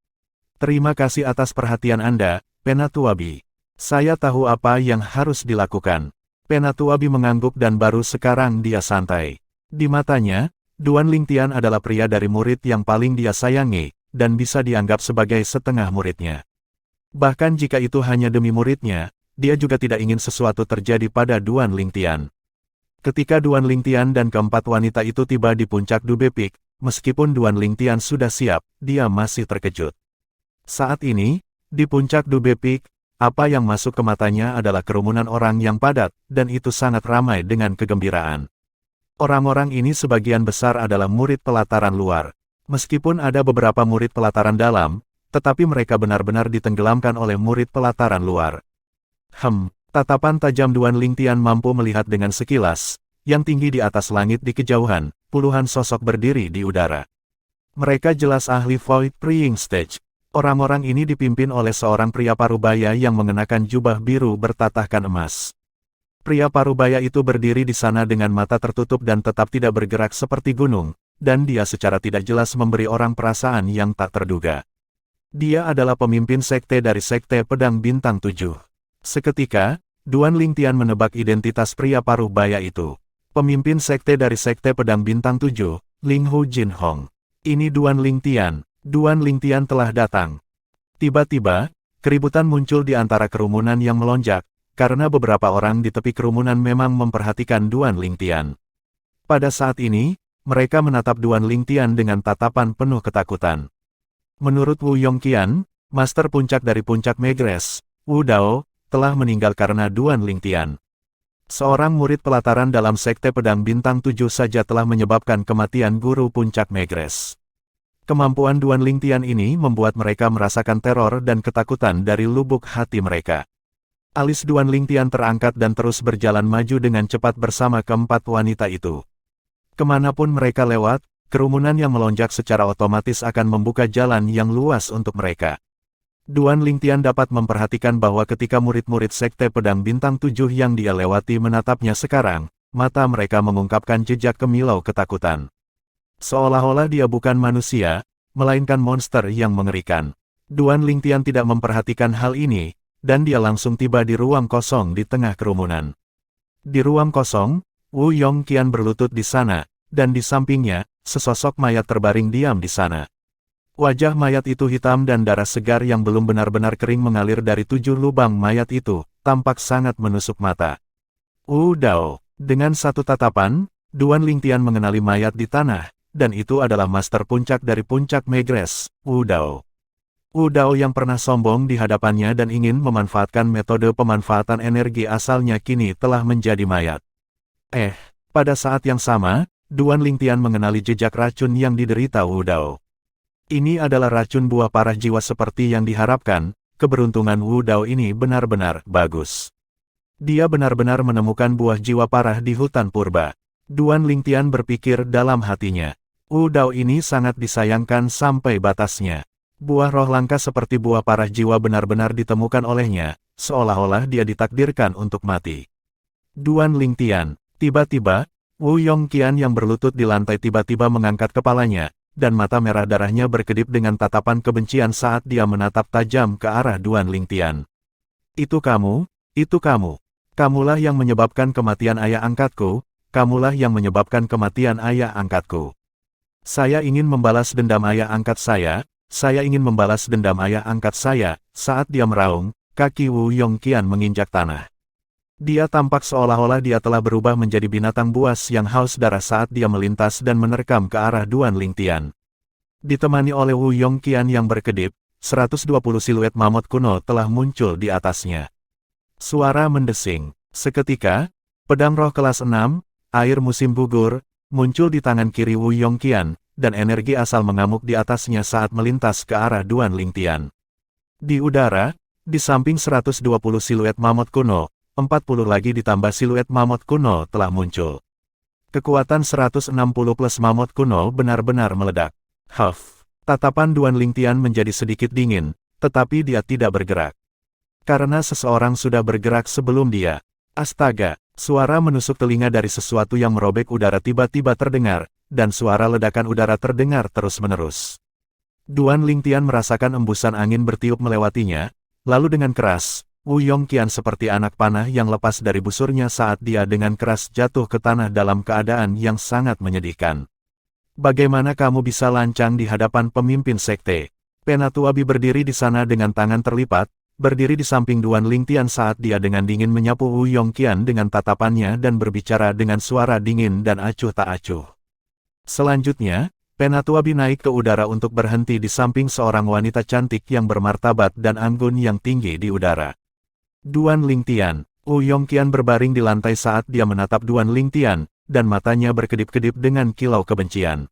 Terima kasih atas perhatian Anda, Penatuabi. Saya tahu apa yang harus dilakukan. Penatuabi mengangguk dan baru sekarang dia santai. Di matanya, Duan Lingtian adalah pria dari murid yang paling dia sayangi, dan bisa dianggap sebagai setengah muridnya. Bahkan jika itu hanya demi muridnya, dia juga tidak ingin sesuatu terjadi pada Duan Lingtian. Ketika Duan Lingtian dan keempat wanita itu tiba di puncak Dube Peak, meskipun Duan Lingtian sudah siap, dia masih terkejut. Saat ini, di puncak Dube Peak, apa yang masuk ke matanya adalah kerumunan orang yang padat, dan itu sangat ramai dengan kegembiraan. Orang-orang ini sebagian besar adalah murid pelataran luar. Meskipun ada beberapa murid pelataran dalam, tetapi mereka benar-benar ditenggelamkan oleh murid pelataran luar. Tatapan tajam Duan Lingtian mampu melihat dengan sekilas, yang tinggi di atas langit di kejauhan, puluhan sosok berdiri di udara. Mereka jelas ahli Void Praying Stage. Orang-orang ini dipimpin oleh seorang pria parubaya yang mengenakan jubah biru bertatahkan emas. Pria parubaya itu berdiri di sana dengan mata tertutup dan tetap tidak bergerak seperti gunung, dan dia secara tidak jelas memberi orang perasaan yang tak terduga. Dia adalah pemimpin sekte dari Sekte Pedang Bintang 7. Seketika, Duan Lingtian menebak identitas pria parubaya itu. Pemimpin sekte dari Sekte Pedang Bintang 7, Ling Hu Jin Hong. Ini Duan Lingtian. Duan Lingtian telah datang. Tiba-tiba, keributan muncul di antara kerumunan yang melonjak, karena beberapa orang di tepi kerumunan memang memperhatikan Duan Lingtian. Pada saat ini, mereka menatap Duan Lingtian dengan tatapan penuh ketakutan. Menurut Wu Yongqian, master puncak dari puncak Megress, Wu Dao, telah meninggal karena Duan Lingtian. Seorang murid pelataran dalam Sekte Pedang Bintang 7 saja telah menyebabkan kematian guru puncak Megress. Kemampuan Duan Lingtian ini membuat mereka merasakan teror dan ketakutan dari lubuk hati mereka. Alis Duan Lingtian terangkat dan terus berjalan maju dengan cepat bersama keempat wanita itu. Kemanapun mereka lewat, kerumunan yang melonjak secara otomatis akan membuka jalan yang luas untuk mereka. Duan Lingtian dapat memperhatikan bahwa ketika murid-murid Sekte Pedang Bintang 7 yang dia lewati menatapnya sekarang, mata mereka mengungkapkan jejak kemilau ketakutan. Seolah-olah dia bukan manusia, melainkan monster yang mengerikan. Duan Lingtian tidak memperhatikan hal ini, dan dia langsung tiba di ruang kosong di tengah kerumunan. Di ruang kosong, Wu Yongqian berlutut di sana, dan di sampingnya, sesosok mayat terbaring diam di sana. Wajah mayat itu hitam dan darah segar yang belum benar-benar kering mengalir dari 7 lubang mayat itu, tampak sangat menusuk mata. Wu Dao, dengan satu tatapan, Duan Lingtian mengenali mayat di tanah, dan itu adalah master puncak dari puncak Megress, Wu Dao. Wu Dao yang pernah sombong di hadapannya dan ingin memanfaatkan metode pemanfaatan energi asalnya kini telah menjadi mayat. Pada saat yang sama, Duan Lingtian mengenali jejak racun yang diderita Wu Dao. Ini adalah racun buah parah jiwa seperti yang diharapkan, keberuntungan Wu Dao ini benar-benar bagus. Dia benar-benar menemukan buah jiwa parah di hutan purba. Duan Lingtian berpikir dalam hatinya. Wu Dao ini sangat disayangkan sampai batasnya. Buah roh langka seperti buah parah jiwa benar-benar ditemukan olehnya, seolah-olah dia ditakdirkan untuk mati. Duan Lingtian, tiba-tiba, Wu Yongqian yang berlutut di lantai tiba-tiba mengangkat kepalanya, dan mata merah darahnya berkedip dengan tatapan kebencian saat dia menatap tajam ke arah Duan Lingtian. Itu kamu, kamulah yang menyebabkan kematian ayah angkatku, kamulah yang menyebabkan kematian ayah angkatku. Saya ingin membalas dendam ayah angkat saya ingin membalas dendam ayah angkat saya. Saat dia meraung, kaki Wu Yongqian menginjak tanah. Dia tampak seolah-olah dia telah berubah menjadi binatang buas yang haus darah saat dia melintas dan menerkam ke arah Duan Lingtian. Ditemani oleh Wu Yongqian yang berkedip, 120 siluet mamut kuno telah muncul di atasnya. Suara mendesing. Seketika, pedang roh kelas 6, air musim gugur, muncul di tangan kiri Wu Yongqian, dan energi asal mengamuk di atasnya saat melintas ke arah Duan Lingtian. Di udara, di samping 120 siluet mamut kuno, 40 lagi ditambah siluet mamut kuno telah muncul. Kekuatan 160 plus mamut kuno benar-benar meledak. Tatapan Duan Lingtian menjadi sedikit dingin, tetapi dia tidak bergerak. Karena seseorang sudah bergerak sebelum dia. Astaga, suara menusuk telinga dari sesuatu yang merobek udara tiba-tiba terdengar, dan suara ledakan udara terdengar terus-menerus. Duan Lingtian merasakan embusan angin bertiup melewatinya, lalu dengan keras, Wu Yongqian seperti anak panah yang lepas dari busurnya saat dia dengan keras jatuh ke tanah dalam keadaan yang sangat menyedihkan. Bagaimana kamu bisa lancang di hadapan pemimpin sekte? Penatuabi berdiri di sana dengan tangan terlipat, berdiri di samping Duan Lingtian saat dia dengan dingin menyapu Wu Yongqian dengan tatapannya dan berbicara dengan suara dingin dan acuh tak acuh. Selanjutnya, Penatuabi naik ke udara untuk berhenti di samping seorang wanita cantik yang bermartabat dan anggun yang tinggi di udara. Duan Lingtian. Wu Yongqian berbaring di lantai saat dia menatap Duan Lingtian, dan matanya berkedip-kedip dengan kilau kebencian.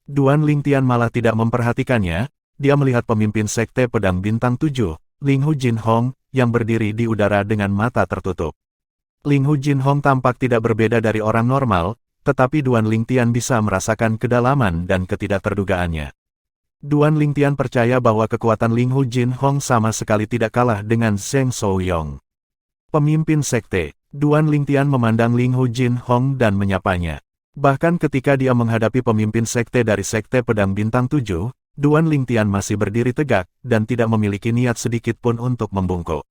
Duan Lingtian malah tidak memperhatikannya, dia melihat pemimpin sekte pedang bintang 7, Ling Hu Jinhong, yang berdiri di udara dengan mata tertutup. Ling Hu Jinhong tampak tidak berbeda dari orang normal, tetapi Duan Lingtian bisa merasakan kedalaman dan ketidakterdugaannya. Duan Lingtian percaya bahwa kekuatan Ling Hu Jinhong sama sekali tidak kalah dengan Zheng Shouyong. Pemimpin sekte, Duan Lingtian memandang Ling Hu Jinhong dan menyapanya. Bahkan ketika dia menghadapi pemimpin sekte dari sekte pedang bintang 7, Duan Lingtian masih berdiri tegak dan tidak memiliki niat sedikit pun untuk membungkuk.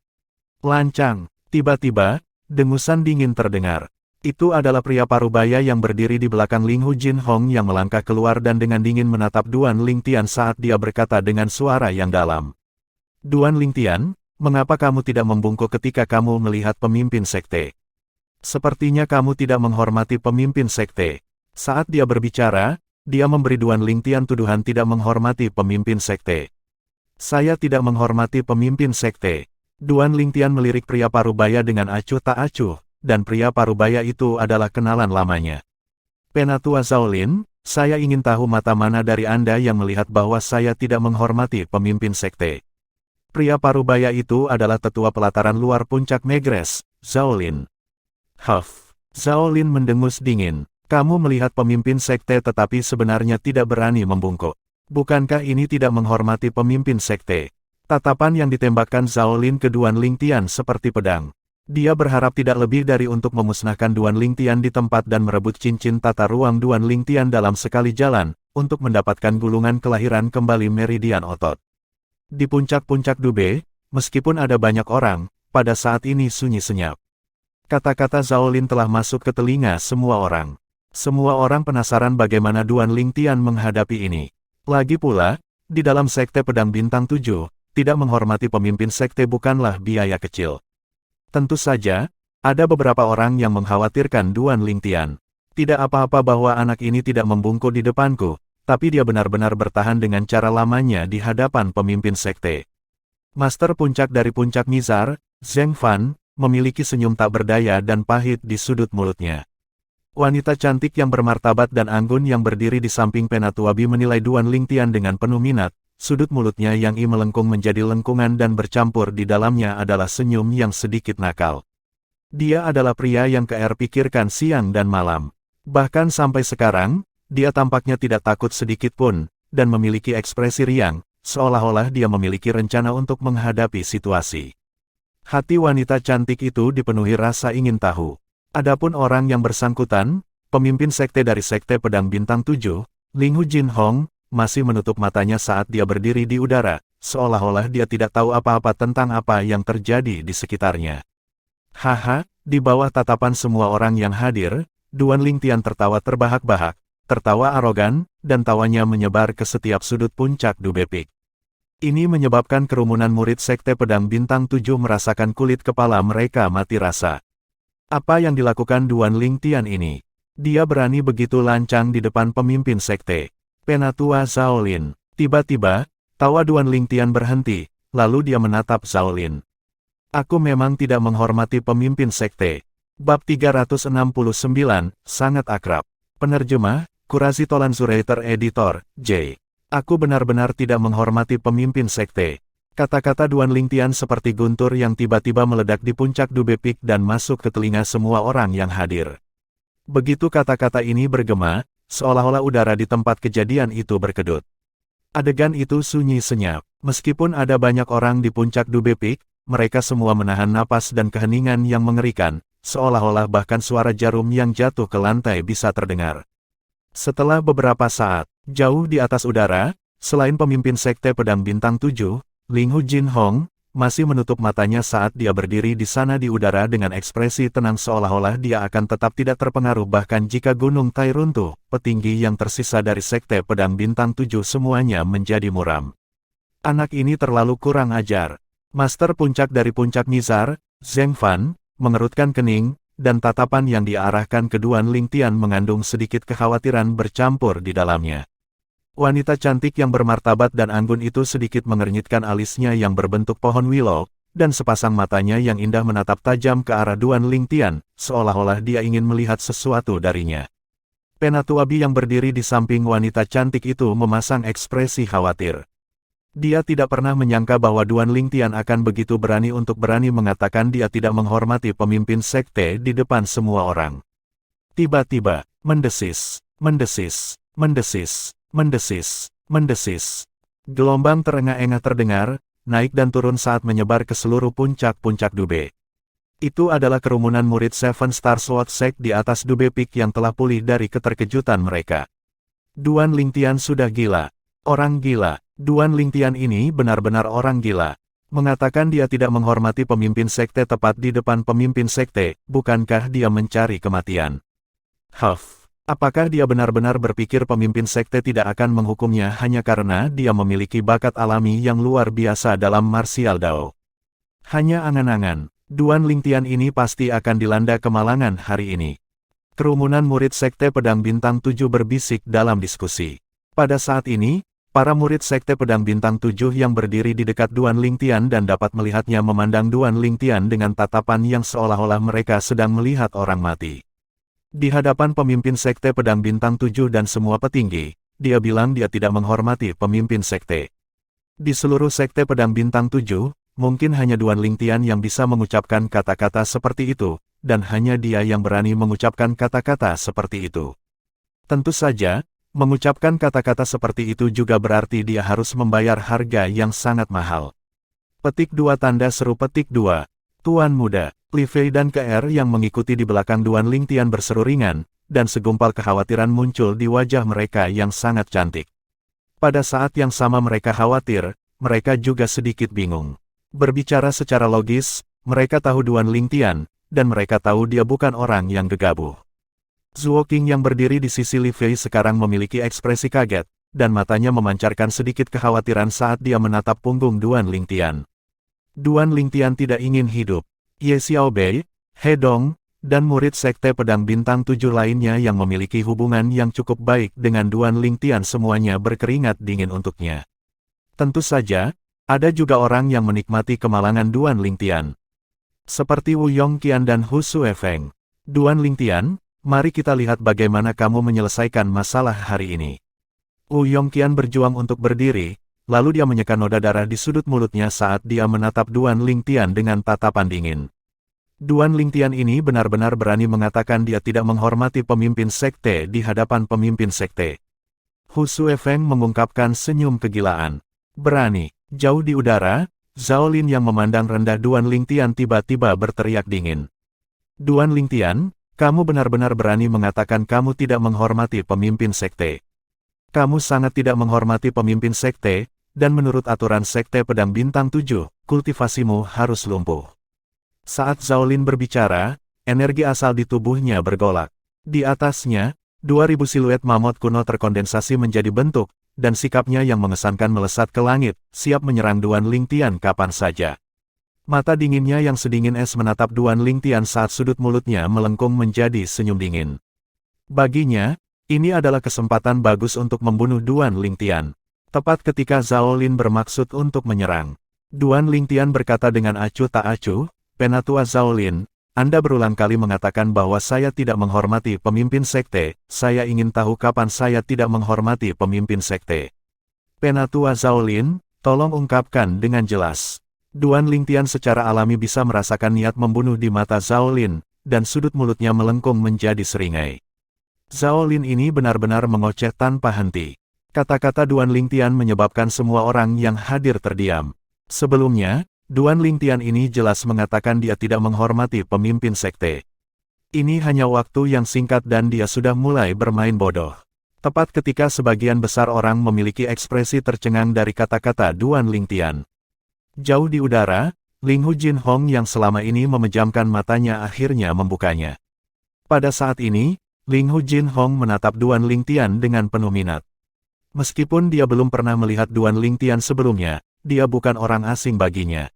Lancang, tiba-tiba, dengusan dingin terdengar. Itu adalah pria parubaya yang berdiri di belakang Ling Hu Jinhong yang melangkah keluar dan dengan dingin menatap Duan Lingtian saat dia berkata dengan suara yang dalam. Duan Lingtian, mengapa kamu tidak membungkuk ketika kamu melihat pemimpin sekte? Sepertinya kamu tidak menghormati pemimpin sekte. Saat dia berbicara, dia memberi Duan Lingtian tuduhan tidak menghormati pemimpin sekte. Saya tidak menghormati pemimpin sekte. Duan Lingtian melirik pria parubaya dengan acuh tak acuh. Dan pria parubaya itu adalah kenalan lamanya. Penatua Shaolin, saya ingin tahu mata mana dari Anda yang melihat bahwa saya tidak menghormati pemimpin sekte. Pria parubaya itu adalah tetua pelataran luar puncak Megres, Shaolin. Huff. Shaolin mendengus dingin. Kamu melihat pemimpin sekte tetapi sebenarnya tidak berani membungkuk. Bukankah ini tidak menghormati pemimpin sekte? Tatapan yang ditembakkan Shaolin ke Duan Lingtian seperti pedang. Dia berharap tidak lebih dari untuk memusnahkan Duan Lingtian di tempat dan merebut cincin tata ruang Duan Lingtian dalam sekali jalan, untuk mendapatkan gulungan kelahiran kembali meridian otot. Di puncak-puncak Dube, meskipun ada banyak orang, pada saat ini sunyi senyap. Kata-kata Shaolin telah masuk ke telinga semua orang. Semua orang penasaran bagaimana Duan Lingtian menghadapi ini. Lagi pula, di dalam sekte pedang bintang 7, tidak menghormati pemimpin sekte bukanlah biaya kecil. Tentu saja, ada beberapa orang yang mengkhawatirkan Duan Lingtian. Tidak apa-apa bahwa anak ini tidak membungkuk di depanku, tapi dia benar-benar bertahan dengan cara lamanya di hadapan pemimpin sekte. Master puncak dari puncak Mizar, Zheng Fan, memiliki senyum tak berdaya dan pahit di sudut mulutnya. Wanita cantik yang bermartabat dan anggun yang berdiri di samping Penatuabi menilai Duan Lingtian dengan penuh minat. Sudut mulutnya yang melengkung menjadi lengkungan dan bercampur di dalamnya adalah senyum yang sedikit nakal. Dia adalah pria yang pikirkan siang dan malam. Bahkan sampai sekarang, dia tampaknya tidak takut sedikit pun, dan memiliki ekspresi riang, seolah-olah dia memiliki rencana untuk menghadapi situasi. Hati wanita cantik itu dipenuhi rasa ingin tahu. Adapun orang yang bersangkutan, pemimpin sekte dari sekte pedang bintang 7, Ling Hu Jinhong, masih menutup matanya saat dia berdiri di udara, seolah-olah dia tidak tahu apa-apa tentang apa yang terjadi di sekitarnya. Haha, di bawah tatapan semua orang yang hadir, Duan Lingtian tertawa terbahak-bahak, tertawa arogan, dan tawanya menyebar ke setiap sudut puncak Dube Peak. Ini menyebabkan kerumunan murid sekte pedang bintang 7 merasakan kulit kepala mereka mati rasa. Apa yang dilakukan Duan Lingtian ini? Dia berani begitu lancang di depan pemimpin sekte. Penatua Shaolin. Tiba-tiba, tawa Duan Lingtian berhenti, lalu dia menatap Shaolin. Aku memang tidak menghormati pemimpin sekte. Bab 369, sangat akrab. Penerjemah, Kurasi Tolan Zuraiter Editor, J. Aku benar-benar tidak menghormati pemimpin sekte. Kata-kata Duan Lingtian seperti guntur yang tiba-tiba meledak di puncak Dube Peak dan masuk ke telinga semua orang yang hadir. Begitu kata-kata ini bergema, seolah-olah udara di tempat kejadian itu berkedut. Adegan itu sunyi senyap. Meskipun ada banyak orang di puncak Dube Peak, mereka semua menahan napas dan keheningan yang mengerikan, seolah-olah bahkan suara jarum yang jatuh ke lantai bisa terdengar. Setelah beberapa saat, jauh di atas udara, selain pemimpin sekte pedang bintang 7, Ling Hu Jinhong, masih menutup matanya saat dia berdiri di sana di udara dengan ekspresi tenang seolah-olah dia akan tetap tidak terpengaruh bahkan jika Gunung Tai runtuh, petinggi yang tersisa dari Sekte Pedang Bintang 7 semuanya menjadi muram. Anak ini terlalu kurang ajar. Master puncak dari puncak Nizar, Zheng Fan, mengerutkan kening, dan tatapan yang diarahkan ke Duan Lingtian mengandung sedikit kekhawatiran bercampur di dalamnya. Wanita cantik yang bermartabat dan anggun itu sedikit mengernyitkan alisnya yang berbentuk pohon willow, dan sepasang matanya yang indah menatap tajam ke arah Duan Lingtian, seolah-olah dia ingin melihat sesuatu darinya. Penatuabi yang berdiri di samping wanita cantik itu memasang ekspresi khawatir. Dia tidak pernah menyangka bahwa Duan Lingtian akan begitu berani untuk berani mengatakan dia tidak menghormati pemimpin sekte di depan semua orang. Tiba-tiba, mendesis, mendesis, mendesis. Mendesis, mendesis. Gelombang terengah-engah terdengar, naik dan turun saat menyebar ke seluruh puncak-puncak Dube. Itu adalah kerumunan murid Seven Star Sword Sect di atas Dube Peak yang telah pulih dari keterkejutan mereka. Duan Lingtian sudah gila. Orang gila. Duan Lingtian ini benar-benar orang gila. Mengatakan dia tidak menghormati pemimpin sekte tepat di depan pemimpin sekte, bukankah dia mencari kematian? Huff. Apakah dia benar-benar berpikir pemimpin sekte tidak akan menghukumnya hanya karena dia memiliki bakat alami yang luar biasa dalam martial Dao? Hanya angan-angan, Duan Lingtian ini pasti akan dilanda kemalangan hari ini. Kerumunan murid sekte Pedang Bintang 7 berbisik dalam diskusi. Pada saat ini, para murid sekte Pedang Bintang 7 yang berdiri di dekat Duan Lingtian dan dapat melihatnya memandang Duan Lingtian dengan tatapan yang seolah-olah mereka sedang melihat orang mati. Di hadapan pemimpin sekte Pedang Bintang 7 dan semua petinggi, dia bilang dia tidak menghormati pemimpin sekte. Di seluruh sekte Pedang Bintang 7, mungkin hanya Duan Lingtian yang bisa mengucapkan kata-kata seperti itu, dan hanya dia yang berani mengucapkan kata-kata seperti itu. Tentu saja, mengucapkan kata-kata seperti itu juga berarti dia harus membayar harga yang sangat mahal. Petik 2 tanda seru petik 2. Tuan muda. Li Fei dan KR yang mengikuti di belakang Duan Lingtian berseru ringan, dan segumpal kekhawatiran muncul di wajah mereka yang sangat cantik. Pada saat yang sama mereka khawatir, mereka juga sedikit bingung. Berbicara secara logis, mereka tahu Duan Lingtian, dan mereka tahu dia bukan orang yang gegabah. Zuo Qing yang berdiri di sisi Li Fei sekarang memiliki ekspresi kaget, dan matanya memancarkan sedikit kekhawatiran saat dia menatap punggung Duan Lingtian. Duan Lingtian tidak ingin hidup. Ye Xiaobei, He Dong, dan murid sekte Pedang Bintang 7 lainnya yang memiliki hubungan yang cukup baik dengan Duan Lingtian semuanya berkeringat dingin untuknya. Tentu saja, ada juga orang yang menikmati kemalangan Duan Lingtian. Seperti Wu Yongqian dan Hu Suefeng. Duan Lingtian, mari kita lihat bagaimana kamu menyelesaikan masalah hari ini. Wu Yongqian berjuang untuk berdiri, lalu dia menyeka noda darah di sudut mulutnya saat dia menatap Duan Lingtian dengan tatapan dingin. Duan Lingtian ini benar-benar berani mengatakan dia tidak menghormati pemimpin sekte di hadapan pemimpin sekte. Hu Suefeng mengungkapkan senyum kegilaan. Berani, jauh di udara, Zhao Lin yang memandang rendah Duan Lingtian tiba-tiba berteriak dingin. Duan Lingtian, kamu benar-benar berani mengatakan kamu tidak menghormati pemimpin sekte. Kamu sangat tidak menghormati pemimpin sekte, dan menurut aturan sekte Pedang Bintang 7, kultivasimu harus lumpuh. Saat Zhao Lin berbicara, energi asal di tubuhnya bergolak. Di atasnya, 2000 siluet mamut kuno terkondensasi menjadi bentuk, dan sikapnya yang mengesankan melesat ke langit, siap menyerang Duan Lingtian kapan saja. Mata dinginnya yang sedingin es menatap Duan Lingtian saat sudut mulutnya melengkung menjadi senyum dingin. Baginya, ini adalah kesempatan bagus untuk membunuh Duan Lingtian. Tepat ketika Zhao Lin bermaksud untuk menyerang, Duan Lingtian berkata dengan acuh tak acuh, Penatua Zhao Lin, Anda berulang kali mengatakan bahwa saya tidak menghormati pemimpin sekte, saya ingin tahu kapan saya tidak menghormati pemimpin sekte. Penatua Zhao Lin, tolong ungkapkan dengan jelas. Duan Lingtian secara alami bisa merasakan niat membunuh di mata Zhao Lin, dan sudut mulutnya melengkung menjadi seringai. Zhao Lin ini benar-benar mengoceh tanpa henti. Kata-kata Duan Lingtian menyebabkan semua orang yang hadir terdiam. Sebelumnya, Duan Lingtian ini jelas mengatakan dia tidak menghormati pemimpin sekte. Ini hanya waktu yang singkat dan dia sudah mulai bermain bodoh. Tepat ketika sebagian besar orang memiliki ekspresi tercengang dari kata-kata Duan Lingtian. Jauh di udara, Ling Hu Jinhong yang selama ini memejamkan matanya akhirnya membukanya. Pada saat ini, Ling Hu Jinhong menatap Duan Lingtian dengan penuh minat. Meskipun dia belum pernah melihat Duan Lingtian sebelumnya, dia bukan orang asing baginya.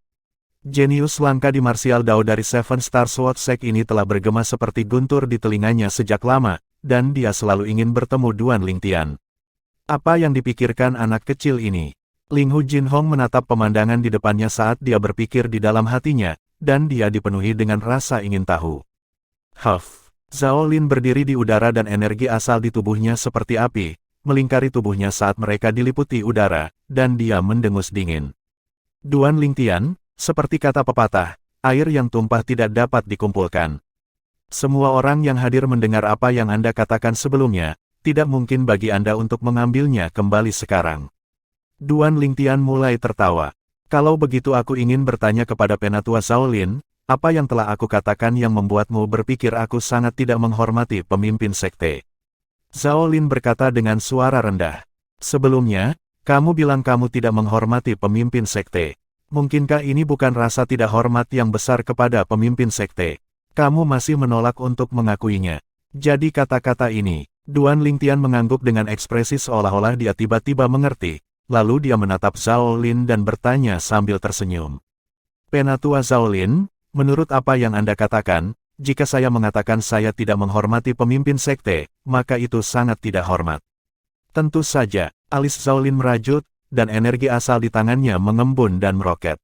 Jenius langka di martial Dao dari Seven Star Sword Sect ini telah bergema seperti guntur di telinganya sejak lama, dan dia selalu ingin bertemu Duan Lingtian. Apa yang dipikirkan anak kecil ini? Ling Hu Jinhong menatap pemandangan di depannya saat dia berpikir di dalam hatinya, dan dia dipenuhi dengan rasa ingin tahu. Huff. Zhao Lin berdiri di udara dan energi asal di tubuhnya seperti api, melingkari tubuhnya saat mereka diliputi udara, dan dia mendengus dingin. Duan Lingtian, seperti kata pepatah, air yang tumpah tidak dapat dikumpulkan. Semua orang yang hadir mendengar apa yang Anda katakan sebelumnya, tidak mungkin bagi Anda untuk mengambilnya kembali sekarang. Duan Lingtian mulai tertawa. Kalau begitu aku ingin bertanya kepada Penatua Zhao Lin, apa yang telah aku katakan yang membuatmu berpikir aku sangat tidak menghormati pemimpin sekte? Zhao Lin berkata dengan suara rendah. Sebelumnya, kamu bilang kamu tidak menghormati pemimpin sekte. Mungkinkah ini bukan rasa tidak hormat yang besar kepada pemimpin sekte? Kamu masih menolak untuk mengakuinya. Jadi kata-kata ini, Duan Lingtian mengangguk dengan ekspresi seolah-olah dia tiba-tiba mengerti. Lalu dia menatap Zhao Lin dan bertanya sambil tersenyum. Penatua Zhao Lin, menurut apa yang Anda katakan, jika saya mengatakan saya tidak menghormati pemimpin sekte, maka itu sangat tidak hormat. Tentu saja, alis Zhao Lin merajut, dan energi asal di tangannya mengembun dan meroket.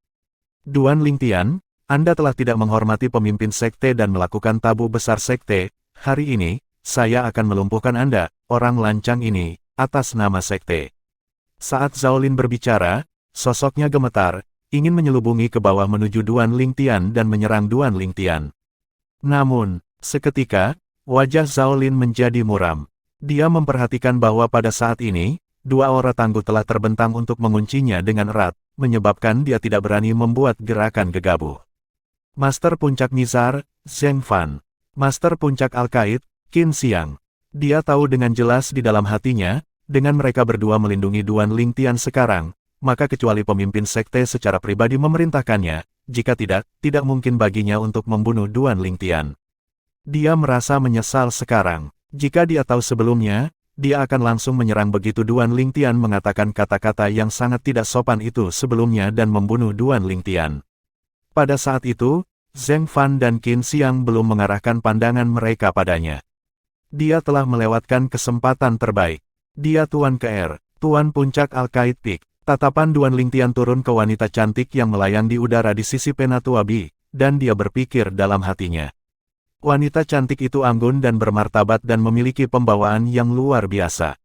Duan Lingtian, Anda telah tidak menghormati pemimpin sekte dan melakukan tabu besar sekte. Hari ini, saya akan melumpuhkan Anda, orang lancang ini, atas nama sekte. Saat Zhao Lin berbicara, sosoknya gemetar, ingin menyelubungi ke bawah menuju Duan Lingtian dan menyerang Duan Lingtian. Namun, seketika, wajah Zhao Lin menjadi muram. Dia memperhatikan bahwa pada saat ini, dua aura tangguh telah terbentang untuk menguncinya dengan erat, menyebabkan dia tidak berani membuat gerakan gegabah. Master Puncak Nizar, Zheng Fan. Master Puncak Al-Qaid, Qin Xiang. Dia tahu dengan jelas di dalam hatinya, dengan mereka berdua melindungi Duan Lingtian sekarang, maka kecuali pemimpin sekte secara pribadi memerintahkannya, jika tidak mungkin baginya untuk membunuh Duan Lingtian. Dia merasa menyesal sekarang. Jika dia tahu sebelumnya, dia akan langsung menyerang begitu Duan Lingtian mengatakan kata-kata yang sangat tidak sopan itu sebelumnya dan membunuh Duan Lingtian. Pada saat itu, Zheng Fan dan Qin Xiang belum mengarahkan pandangan mereka padanya. Dia telah melewatkan kesempatan terbaik. Dia Tuan KR, Tuan Puncak Al-Qaid Peak. Tatapan Duan Lingtian turun ke wanita cantik yang melayang di udara di sisi Penatua Bi, dan dia berpikir dalam hatinya. Wanita cantik itu anggun dan bermartabat dan memiliki pembawaan yang luar biasa.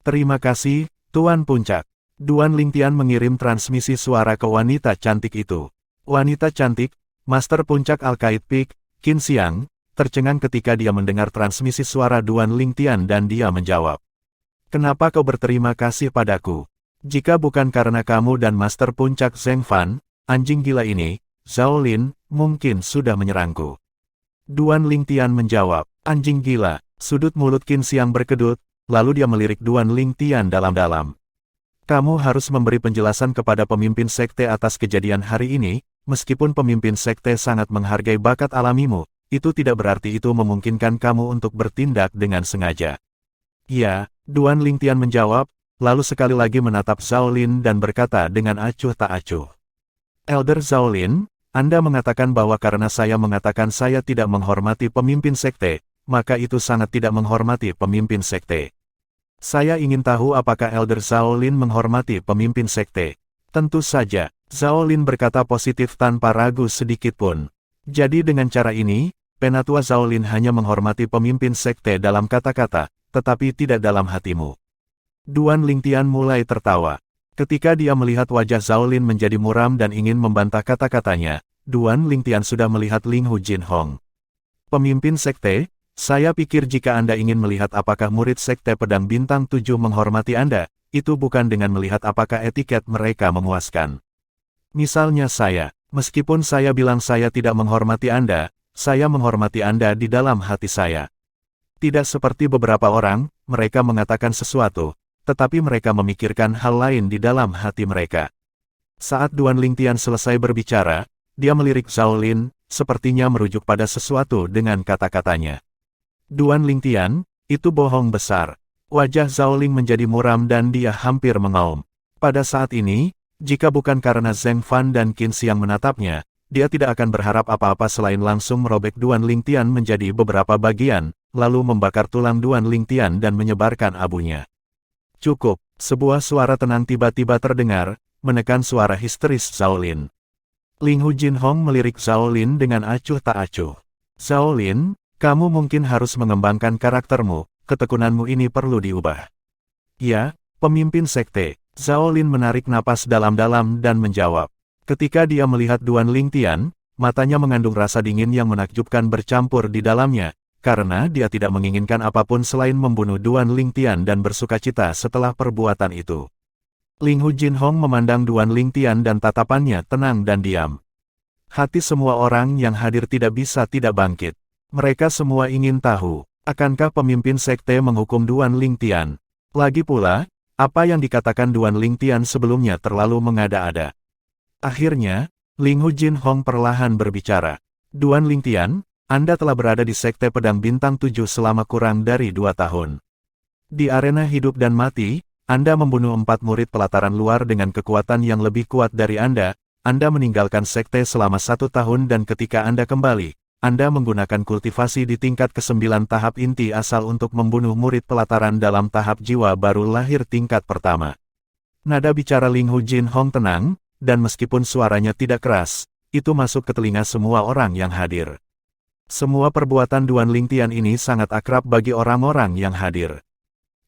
Terima kasih, Tuan Puncak. Duan Lingtian mengirim transmisi suara ke wanita cantik itu. Wanita cantik, Master Puncak Al-Qaid Peak, Qin Xiang, tercengang ketika dia mendengar transmisi suara Duan Lingtian dan dia menjawab. Kenapa kau berterima kasih padaku? Jika bukan karena kamu dan Master Puncak Zheng Fan, anjing gila ini, Zhao Lin, mungkin sudah menyerangku. Duan Lingtian menjawab, anjing gila. Sudut mulut Qin Xiang berkedut, lalu dia melirik Duan Lingtian dalam-dalam. Kamu harus memberi penjelasan kepada pemimpin sekte atas kejadian hari ini, meskipun pemimpin sekte sangat menghargai bakat alamimu, itu tidak berarti itu memungkinkan kamu untuk bertindak dengan sengaja. Ya, Duan Lingtian menjawab, lalu sekali lagi menatap Zhao Lin dan berkata dengan acuh tak acuh. Elder Zhao Lin, Anda mengatakan bahwa karena saya mengatakan saya tidak menghormati pemimpin sekte, maka itu sangat tidak menghormati pemimpin sekte. Saya ingin tahu apakah Elder Zhao Lin menghormati pemimpin sekte. Tentu saja, Zhao Lin berkata positif tanpa ragu sedikit pun. Jadi dengan cara ini, Penatua Zhao Lin hanya menghormati pemimpin sekte dalam kata-kata, tetapi tidak dalam hatimu. Duan Lingtian mulai tertawa. Ketika dia melihat wajah Zhao Lin menjadi muram dan ingin membantah kata-katanya, Duan Lingtian sudah melihat Ling Hu Jinhong. Pemimpin sekte, saya pikir jika Anda ingin melihat apakah murid sekte Pedang Bintang 7 menghormati Anda, itu bukan dengan melihat apakah etiket mereka memuaskan. Misalnya saya, meskipun saya bilang saya tidak menghormati Anda, saya menghormati Anda di dalam hati saya. Tidak seperti beberapa orang, mereka mengatakan sesuatu, tetapi mereka memikirkan hal lain di dalam hati mereka. Saat Duan Lingtian selesai berbicara, dia melirik Zhao Lin, sepertinya merujuk pada sesuatu dengan kata-katanya. Duan Lingtian, itu bohong besar. Wajah Zhao Ling menjadi muram dan dia hampir mengaum. Pada saat ini, jika bukan karena Zheng Fan dan Qin Xiang menatapnya, dia tidak akan berharap apa-apa selain langsung merobek Duan Lingtian menjadi beberapa bagian, lalu membakar tulang Duan Lingtian dan menyebarkan abunya. Cukup, sebuah suara tenang tiba-tiba terdengar, menekan suara histeris Zhao Lin. Ling Hu Jinhong melirik Zhao Lin dengan acuh tak acuh. Zhao Lin, kamu mungkin harus mengembangkan karaktermu, ketekunanmu ini perlu diubah. Ya, pemimpin sekte. Zhao Lin menarik napas dalam-dalam dan menjawab. Ketika dia melihat Duan Lingtian, matanya mengandung rasa dingin yang menakjubkan bercampur di dalamnya, karena dia tidak menginginkan apapun selain membunuh Duan Lingtian dan bersukacita setelah perbuatan itu. Ling Hu Jinhong memandang Duan Lingtian dan tatapannya tenang dan diam. Hati semua orang yang hadir tidak bisa tidak bangkit. Mereka semua ingin tahu, akankah pemimpin sekte menghukum Duan Lingtian? Lagi pula, apa yang dikatakan Duan Lingtian sebelumnya terlalu mengada-ada. Akhirnya, Ling Hu Jinhong perlahan berbicara. Duan Lingtian, Anda telah berada di Sekte Pedang Bintang 7 selama kurang dari 2 tahun. Di arena hidup dan mati, Anda membunuh 4 murid pelataran luar dengan kekuatan yang lebih kuat dari Anda meninggalkan sekte selama 1 tahun dan ketika Anda kembali, Anda menggunakan kultivasi di tingkat ke-9 tahap inti asal untuk membunuh murid pelataran dalam tahap jiwa baru lahir tingkat pertama. Nada bicara Ling Hu Jinhong tenang, dan meskipun suaranya tidak keras, itu masuk ke telinga semua orang yang hadir. Semua perbuatan Duan Lingtian ini sangat akrab bagi orang-orang yang hadir.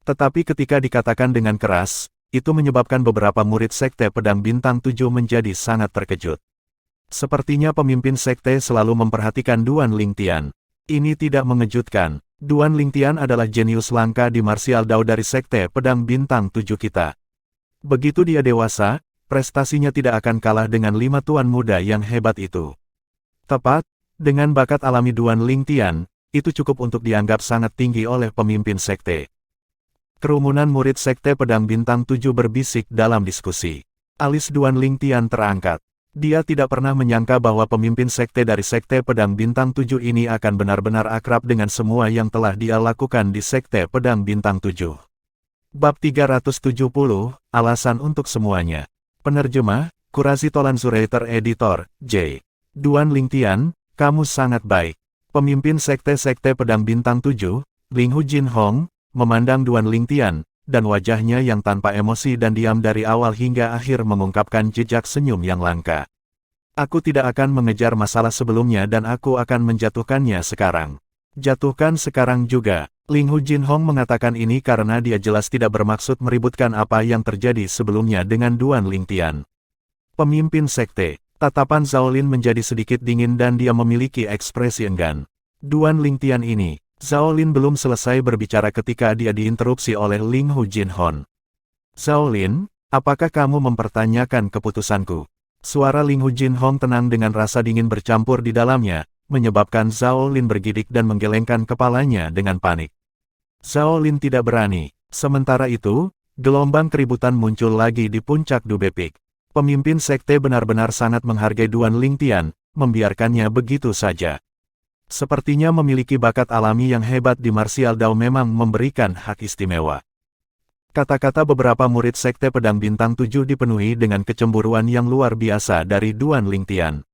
Tetapi ketika dikatakan dengan keras, itu menyebabkan beberapa murid Sekte Pedang Bintang 7 menjadi sangat terkejut. Sepertinya pemimpin sekte selalu memperhatikan Duan Lingtian. Ini tidak mengejutkan. Duan Lingtian adalah jenius langka di martial Dao dari Sekte Pedang Bintang 7 kita. Begitu dia dewasa, prestasinya tidak akan kalah dengan 5 tuan muda yang hebat itu. Tepat, dengan bakat alami Duan Lingtian, itu cukup untuk dianggap sangat tinggi oleh pemimpin sekte. Kerumunan murid Sekte Pedang Bintang 7 berbisik dalam diskusi. Alis Duan Lingtian terangkat. Dia tidak pernah menyangka bahwa pemimpin sekte dari Sekte Pedang Bintang 7 ini akan benar-benar akrab dengan semua yang telah dia lakukan di Sekte Pedang Bintang 7. Bab 370, Alasan untuk Semuanya. Penerjemah, Kurasi Tolan Zuraiter Editor, J. Duan Lingtian, kamu sangat baik. Pemimpin sekte-sekte Pedang Bintang 7, Ling Hu Jinhong, memandang Duan Lingtian, dan wajahnya yang tanpa emosi dan diam dari awal hingga akhir mengungkapkan jejak senyum yang langka. Aku tidak akan mengejar masalah sebelumnya dan aku akan menjatuhkannya sekarang. Jatuhkan sekarang juga. Ling Hu Jinhong mengatakan ini karena dia jelas tidak bermaksud meributkan apa yang terjadi sebelumnya dengan Duan Lingtian. Pemimpin sekte, tatapan Zhao Lin menjadi sedikit dingin dan dia memiliki ekspresi enggan. Duan Lingtian ini, Zhao Lin belum selesai berbicara ketika dia diinterupsi oleh Ling Hu Jinhong. Zhao Lin, apakah kamu mempertanyakan keputusanku? Suara Ling Hu Jinhong tenang dengan rasa dingin bercampur di dalamnya, menyebabkan Zhao Lin bergidik dan menggelengkan kepalanya dengan panik. Zhao Lin tidak berani. Sementara itu, gelombang keributan muncul lagi di puncak Dube Peak. Pemimpin sekte benar-benar sangat menghargai Duan Lingtian, membiarkannya begitu saja. Sepertinya memiliki bakat alami yang hebat di martial Dao memang memberikan hak istimewa. Kata-kata beberapa murid Sekte Pedang Bintang 7 dipenuhi dengan kecemburuan yang luar biasa dari Duan Lingtian.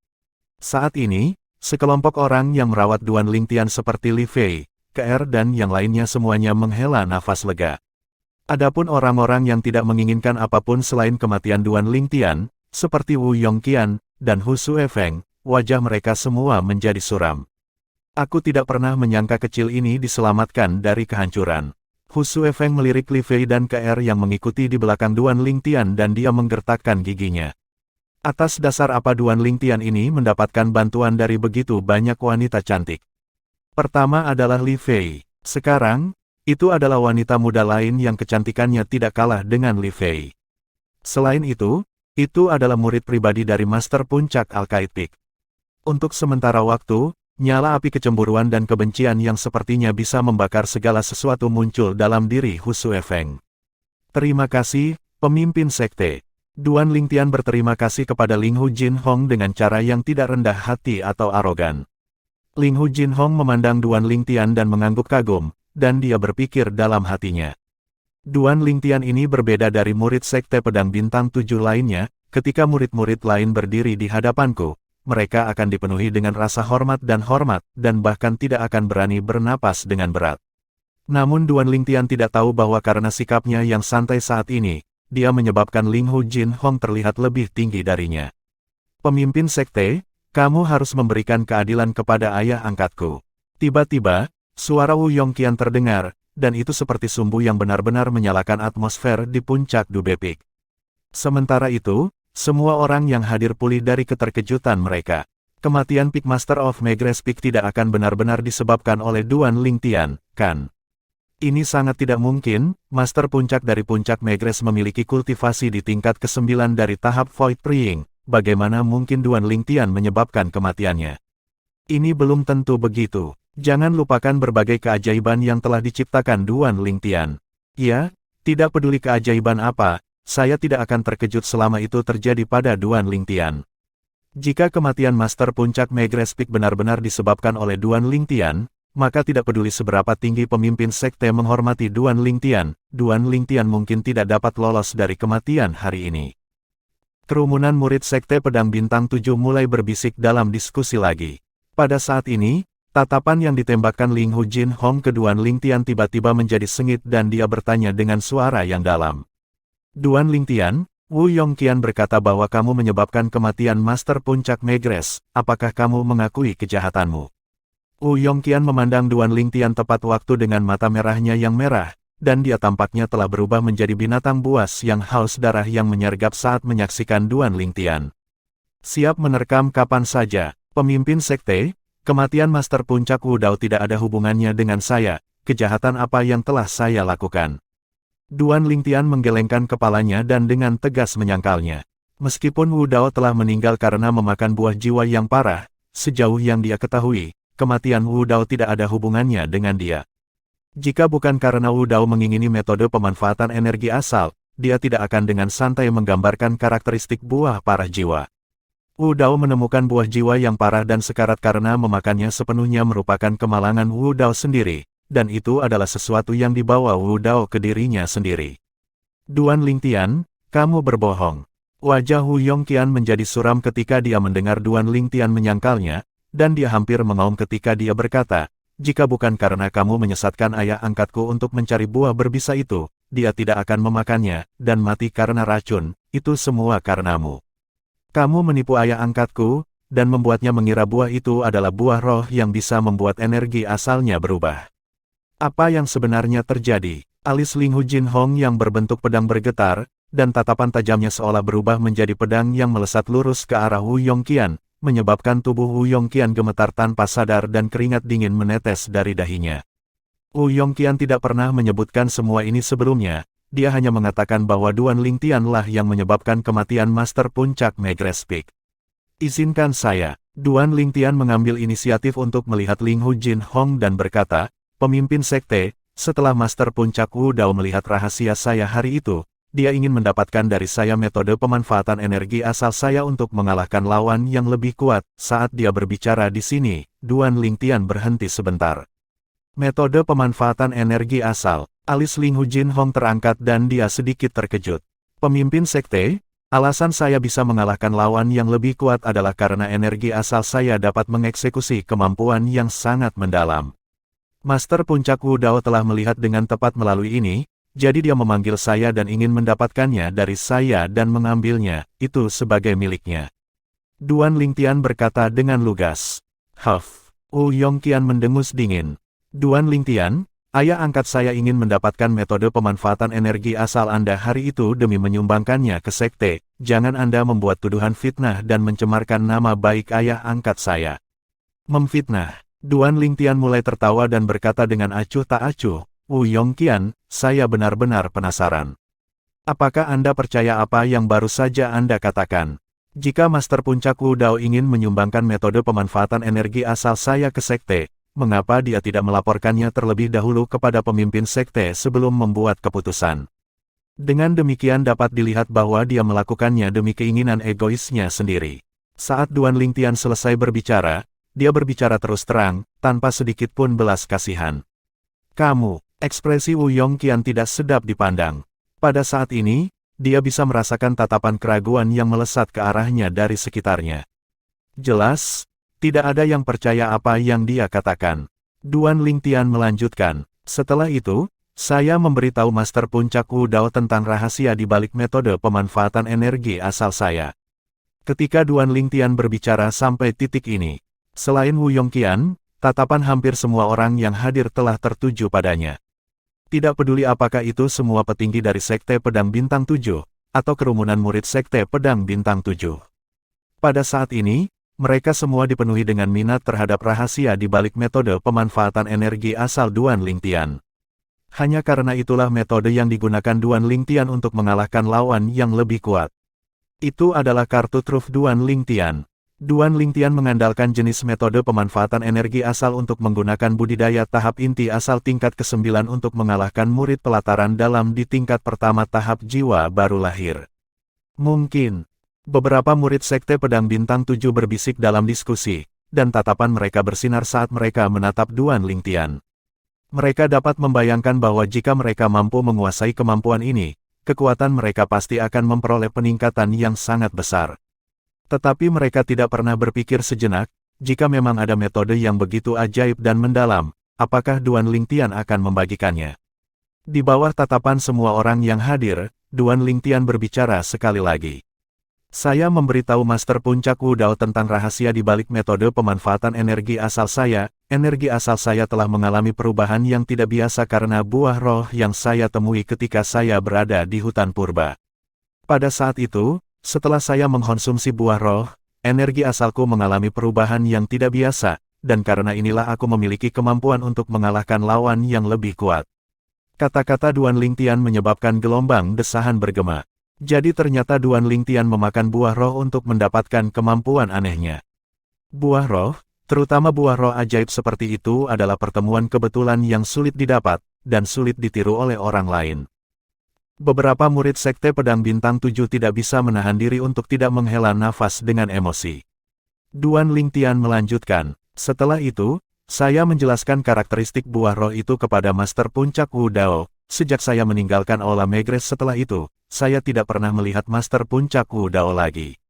Saat ini, sekelompok orang yang merawat Duan Lingtian seperti Li Fei, KR dan yang lainnya semuanya menghela nafas lega. Adapun orang-orang yang tidak menginginkan apapun selain kematian Duan Lingtian, seperti Wu Yongqian dan Hu Suefeng, wajah mereka semua menjadi suram. Aku tidak pernah menyangka kecil ini diselamatkan dari kehancuran. Hu Suefeng melirik Li Fei dan KR yang mengikuti di belakang Duan Lingtian dan dia menggertakkan giginya. Atas dasar apa Duan Lingtian ini mendapatkan bantuan dari begitu banyak wanita cantik? Pertama adalah Li Fei. Sekarang, itu adalah wanita muda lain yang kecantikannya tidak kalah dengan Li Fei. Selain itu adalah murid pribadi dari Master Puncak Alkaid Peak. Untuk sementara waktu, nyala api kecemburuan dan kebencian yang sepertinya bisa membakar segala sesuatu muncul dalam diri Hu Suefeng. Terima kasih, pemimpin sekte. Duan Lingtian berterima kasih kepada Ling Hu Jinhong dengan cara yang tidak rendah hati atau arogan. Ling Hu Jinhong memandang Duan Lingtian dan mengangguk kagum, dan dia berpikir dalam hatinya. Duan Lingtian ini berbeda dari murid Sekte Pedang Bintang 7 lainnya, ketika murid-murid lain berdiri di hadapanku, mereka akan dipenuhi dengan rasa hormat dan bahkan tidak akan berani bernapas dengan berat. Namun Duan Lingtian tidak tahu bahwa karena sikapnya yang santai saat ini, dia menyebabkan Ling Hu Jinhong terlihat lebih tinggi darinya. Pemimpin sekte, kamu harus memberikan keadilan kepada ayah angkatku. Tiba-tiba, suara Wu Yongqian terdengar, dan itu seperti sumbu yang benar-benar menyalakan atmosfer di puncak Dube Peak. Sementara itu, semua orang yang hadir pulih dari keterkejutan mereka. Kematian Peak Master of Megrez Peak tidak akan benar-benar disebabkan oleh Duan Lingtian, kan? Ini sangat tidak mungkin. Master puncak dari puncak Megrez memiliki kultivasi di tingkat ke-9 dari tahap Void Praying. Bagaimana mungkin Duan Lingtian menyebabkan kematiannya? Ini belum tentu begitu. Jangan lupakan berbagai keajaiban yang telah diciptakan Duan Lingtian. Ya, tidak peduli keajaiban apa, saya tidak akan terkejut selama itu terjadi pada Duan Lingtian. Jika kematian Master Puncak Megrez Peak benar-benar disebabkan oleh Duan Lingtian, maka tidak peduli seberapa tinggi pemimpin sekte menghormati Duan Lingtian mungkin tidak dapat lolos dari kematian hari ini. Kerumunan murid sekte Pedang Bintang 7 mulai berbisik dalam diskusi lagi. Pada saat ini, tatapan yang ditembakkan Ling Hu Jinhong ke Duan Lingtian tiba-tiba menjadi sengit dan dia bertanya dengan suara yang dalam. Duan Lingtian, Wu Yongqian berkata bahwa kamu menyebabkan kematian Master Puncak Megrez, apakah kamu mengakui kejahatanmu? Wu Yongqian memandang Duan Lingtian tepat waktu dengan mata merahnya yang merah, dan dia tampaknya telah berubah menjadi binatang buas yang haus darah yang menyergap saat menyaksikan Duan Lingtian. Siap menerkam kapan saja, pemimpin sekte, kematian Master Puncak Wu Dao tidak ada hubungannya dengan saya, kejahatan apa yang telah saya lakukan? Duan Lingtian menggelengkan kepalanya dan dengan tegas menyangkalnya. Meskipun Wu Dao telah meninggal karena memakan buah jiwa yang parah, sejauh yang dia ketahui, kematian Wu Dao tidak ada hubungannya dengan dia. Jika bukan karena Wu Dao mengingini metode pemanfaatan energi asal, dia tidak akan dengan santai menggambarkan karakteristik buah parah jiwa. Wu Dao menemukan buah jiwa yang parah dan sekarat karena memakannya sepenuhnya merupakan kemalangan Wu Dao sendiri, dan itu adalah sesuatu yang dibawa Wu Dao ke dirinya sendiri. Duan Lingtian, kamu berbohong. Wajah Wu Yongqian menjadi suram ketika dia mendengar Duan Lingtian menyangkalnya, dan dia hampir mengaum ketika dia berkata, jika bukan karena kamu menyesatkan ayah angkatku untuk mencari buah berbisa itu, dia tidak akan memakannya, dan mati karena racun, itu semua karenamu. Kamu menipu ayah angkatku, dan membuatnya mengira buah itu adalah buah roh yang bisa membuat energi asalnya berubah. Apa yang sebenarnya terjadi? Alis Ling Hu Jinhong yang berbentuk pedang bergetar, dan tatapan tajamnya seolah berubah menjadi pedang yang melesat lurus ke arah Wu Yongqian, menyebabkan tubuh Wu Yongqian gemetar tanpa sadar dan keringat dingin menetes dari dahinya. Wu Yongqian tidak pernah menyebutkan semua ini sebelumnya, dia hanya mengatakan bahwa Duan Lingtian lah yang menyebabkan kematian Master Puncak Megrez Peak. Izinkan saya. Duan Lingtian mengambil inisiatif untuk melihat Ling Hu Jinhong dan berkata, pemimpin sekte, setelah Master Puncak Wu Dao melihat rahasia saya hari itu, dia ingin mendapatkan dari saya metode pemanfaatan energi asal saya untuk mengalahkan lawan yang lebih kuat. Saat dia berbicara di sini, Duan Lingtian berhenti sebentar. Metode pemanfaatan energi asal, alis Ling Hu Jinhong terangkat dan dia sedikit terkejut. Pemimpin sekte, alasan saya bisa mengalahkan lawan yang lebih kuat adalah karena energi asal saya dapat mengeksekusi kemampuan yang sangat mendalam. Master Puncak Wu Dao telah melihat dengan tepat melalui ini, jadi dia memanggil saya dan ingin mendapatkannya dari saya dan mengambilnya, itu sebagai miliknya. Duan Lingtian berkata dengan lugas. Huff. Wu Yongqian mendengus dingin. Duan Lingtian, ayah angkat saya ingin mendapatkan metode pemanfaatan energi asal Anda hari itu demi menyumbangkannya ke sekte. Jangan Anda membuat tuduhan fitnah dan mencemarkan nama baik ayah angkat saya. Memfitnah. Duan Lingtian mulai tertawa dan berkata dengan acuh tak acuh, Wu Yongqian, saya benar-benar penasaran. Apakah Anda percaya apa yang baru saja Anda katakan? Jika Master Puncak Wu Dao ingin menyumbangkan metode pemanfaatan energi asal saya ke sekte, mengapa dia tidak melaporkannya terlebih dahulu kepada pemimpin sekte sebelum membuat keputusan? Dengan demikian dapat dilihat bahwa dia melakukannya demi keinginan egoisnya sendiri. Saat Duan Lingtian selesai berbicara, dia berbicara terus terang, tanpa sedikit pun belas kasihan. Kamu, ekspresi Wu Yongqian tidak sedap dipandang. Pada saat ini, dia bisa merasakan tatapan keraguan yang melesat ke arahnya dari sekitarnya. Jelas, tidak ada yang percaya apa yang dia katakan. Duan Lingtian melanjutkan, setelah itu, saya memberitahu Master Puncak Wu Dao tentang rahasia di balik metode pemanfaatan energi asal saya. Ketika Duan Lingtian berbicara sampai titik ini, selain Wu Yongqian, tatapan hampir semua orang yang hadir telah tertuju padanya. Tidak peduli apakah itu semua petinggi dari Sekte Pedang Bintang 7, atau kerumunan murid Sekte Pedang Bintang 7. Pada saat ini, mereka semua dipenuhi dengan minat terhadap rahasia di balik metode pemanfaatan energi asal Duan Lingtian. Hanya karena itulah metode yang digunakan Duan Lingtian untuk mengalahkan lawan yang lebih kuat. Itu adalah kartu truf Duan Lingtian. Duan Lingtian mengandalkan jenis metode pemanfaatan energi asal untuk menggunakan budidaya tahap inti asal tingkat ke-9 untuk mengalahkan murid pelataran dalam di tingkat pertama tahap jiwa baru lahir. Mungkin, beberapa murid Sekte Pedang Bintang 7 berbisik dalam diskusi, dan tatapan mereka bersinar saat mereka menatap Duan Lingtian. Mereka dapat membayangkan bahwa jika mereka mampu menguasai kemampuan ini, kekuatan mereka pasti akan memperoleh peningkatan yang sangat besar. Tetapi mereka tidak pernah berpikir sejenak, jika memang ada metode yang begitu ajaib dan mendalam, apakah Duan Lingtian akan membagikannya? Di bawah tatapan semua orang yang hadir, Duan Lingtian berbicara sekali lagi. Saya memberitahu Master Puncak Wu Dao tentang rahasia di balik metode pemanfaatan energi asal saya. Energi asal saya telah mengalami perubahan yang tidak biasa karena buah roh yang saya temui ketika saya berada di hutan purba. Pada saat itu, setelah saya mengkonsumsi buah roh, energi asalku mengalami perubahan yang tidak biasa, dan karena inilah aku memiliki kemampuan untuk mengalahkan lawan yang lebih kuat. Kata-kata Duan Lingtian menyebabkan gelombang desahan bergema. Jadi ternyata Duan Lingtian memakan buah roh untuk mendapatkan kemampuan anehnya. Buah roh, terutama buah roh ajaib seperti itu adalah pertemuan kebetulan yang sulit didapat, dan sulit ditiru oleh orang lain. Beberapa murid Sekte Pedang Bintang 7 tidak bisa menahan diri untuk tidak menghela nafas dengan emosi. Duan Lingtian melanjutkan, setelah itu, saya menjelaskan karakteristik buah roh itu kepada Master Puncak Wu Dao. Sejak saya meninggalkan Aula Megres setelah itu, saya tidak pernah melihat Master Puncak Wu Dao lagi.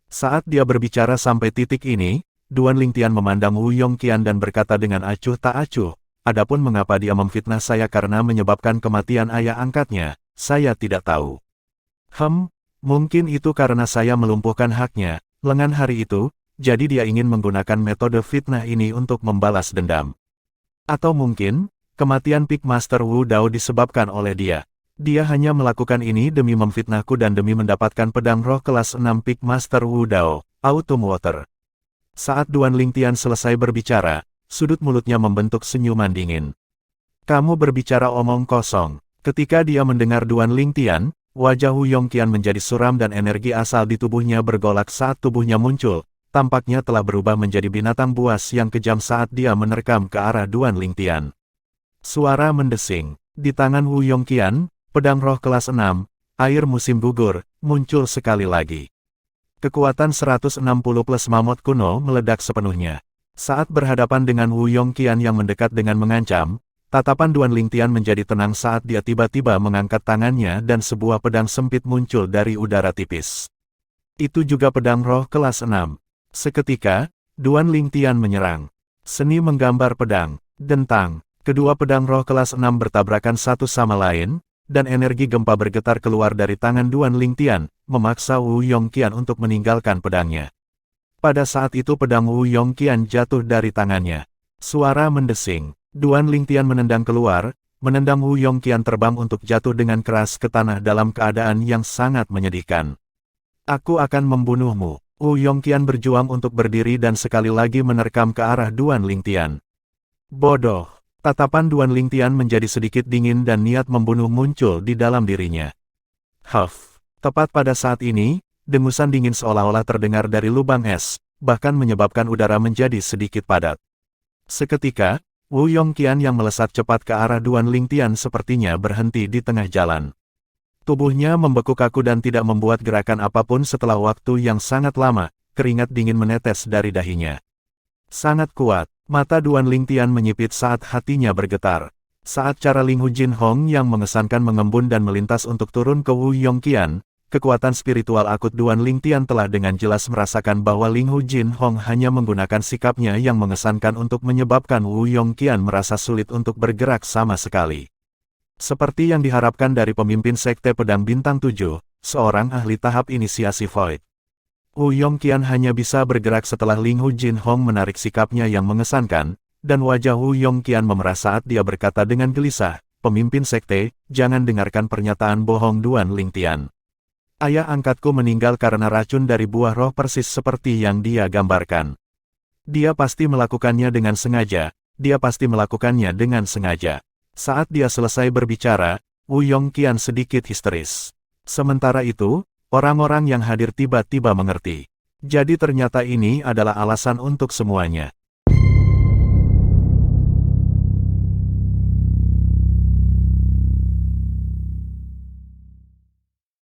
Saat dia berbicara sampai titik ini, Duan Lingtian memandang Wu Yongqian dan berkata dengan acuh tak acuh, adapun mengapa dia memfitnah saya karena menyebabkan kematian ayah angkatnya, saya tidak tahu. Mungkin itu karena saya melumpuhkan haknya, lengan hari itu, jadi dia ingin menggunakan metode fitnah ini untuk membalas dendam. Atau mungkin, kematian Peak Master Wu Dao disebabkan oleh dia. Dia hanya melakukan ini demi memfitnahku dan demi mendapatkan pedang roh kelas 6 Peak Master Wu Dao, Autumn Water. Saat Duan Lingtian selesai berbicara, sudut mulutnya membentuk senyuman dingin. Kamu berbicara omong kosong. Ketika dia mendengar Duan Lingtian, wajah Wu Yongqian menjadi suram dan energi asal di tubuhnya bergolak saat tubuhnya muncul. Tampaknya telah berubah menjadi binatang buas yang kejam saat dia menerkam ke arah Duan Lingtian. Suara mendesing. Di tangan Wu Yongqian, pedang roh kelas 6, air musim gugur, muncul sekali lagi. Kekuatan 160 plus mamut kuno meledak sepenuhnya. Saat berhadapan dengan Wu Yongqian yang mendekat dengan mengancam, tatapan Duan Lingtian menjadi tenang saat dia tiba-tiba mengangkat tangannya dan sebuah pedang sempit muncul dari udara tipis. Itu juga pedang roh kelas 6. Seketika, Duan Lingtian menyerang. Seni menggambar pedang, dentang. Kedua pedang roh kelas 6 bertabrakan satu sama lain, dan energi gempa bergetar keluar dari tangan Duan Lingtian, memaksa Wu Yongqian untuk meninggalkan pedangnya. Pada saat itu pedang Wu Yongqian jatuh dari tangannya. Suara mendesing. Duan Lingtian menendang keluar, menendang Wu Yongqian terbang untuk jatuh dengan keras ke tanah dalam keadaan yang sangat menyedihkan. Aku akan membunuhmu. Wu Yongqian berjuang untuk berdiri dan sekali lagi menerkam ke arah Duan Lingtian. Bodoh. Tatapan Duan Lingtian menjadi sedikit dingin dan niat membunuh muncul di dalam dirinya. Tepat pada saat ini, dengusan dingin seolah-olah terdengar dari lubang es, bahkan menyebabkan udara menjadi sedikit padat. Seketika, Wu Yongqian yang melesat cepat ke arah Duan Lingtian sepertinya berhenti di tengah jalan. Tubuhnya membeku kaku dan tidak membuat gerakan apapun setelah waktu yang sangat lama, keringat dingin menetes dari dahinya. Sangat kuat, mata Duan Lingtian menyipit saat hatinya bergetar. Saat cara Ling Hu Jin Hong yang mengesankan mengembun dan melintas untuk turun ke Wu Yongqian, kekuatan spiritual akut Duan Lingtian telah dengan jelas merasakan bahwa Ling Hu Jin Hong hanya menggunakan sikapnya yang mengesankan untuk menyebabkan Wu Yongqian merasa sulit untuk bergerak sama sekali. Seperti yang diharapkan dari pemimpin Sekte Pedang Bintang 7, seorang ahli tahap inisiasi Void. Wu Yongqian hanya bisa bergerak setelah Ling Hu Jin Hong menarik sikapnya yang mengesankan, dan wajah Wu Yongqian memerah saat dia berkata dengan gelisah, "Pemimpin Sekte, jangan dengarkan pernyataan bohong Duan Lingtian. Ayah angkatku meninggal karena racun dari buah roh persis seperti yang dia gambarkan. Dia pasti melakukannya dengan sengaja, dia pasti melakukannya dengan sengaja." Saat dia selesai berbicara, Wu Yongqian sedikit histeris. Sementara itu, orang-orang yang hadir tiba-tiba mengerti. Jadi ternyata ini adalah alasan untuk semuanya.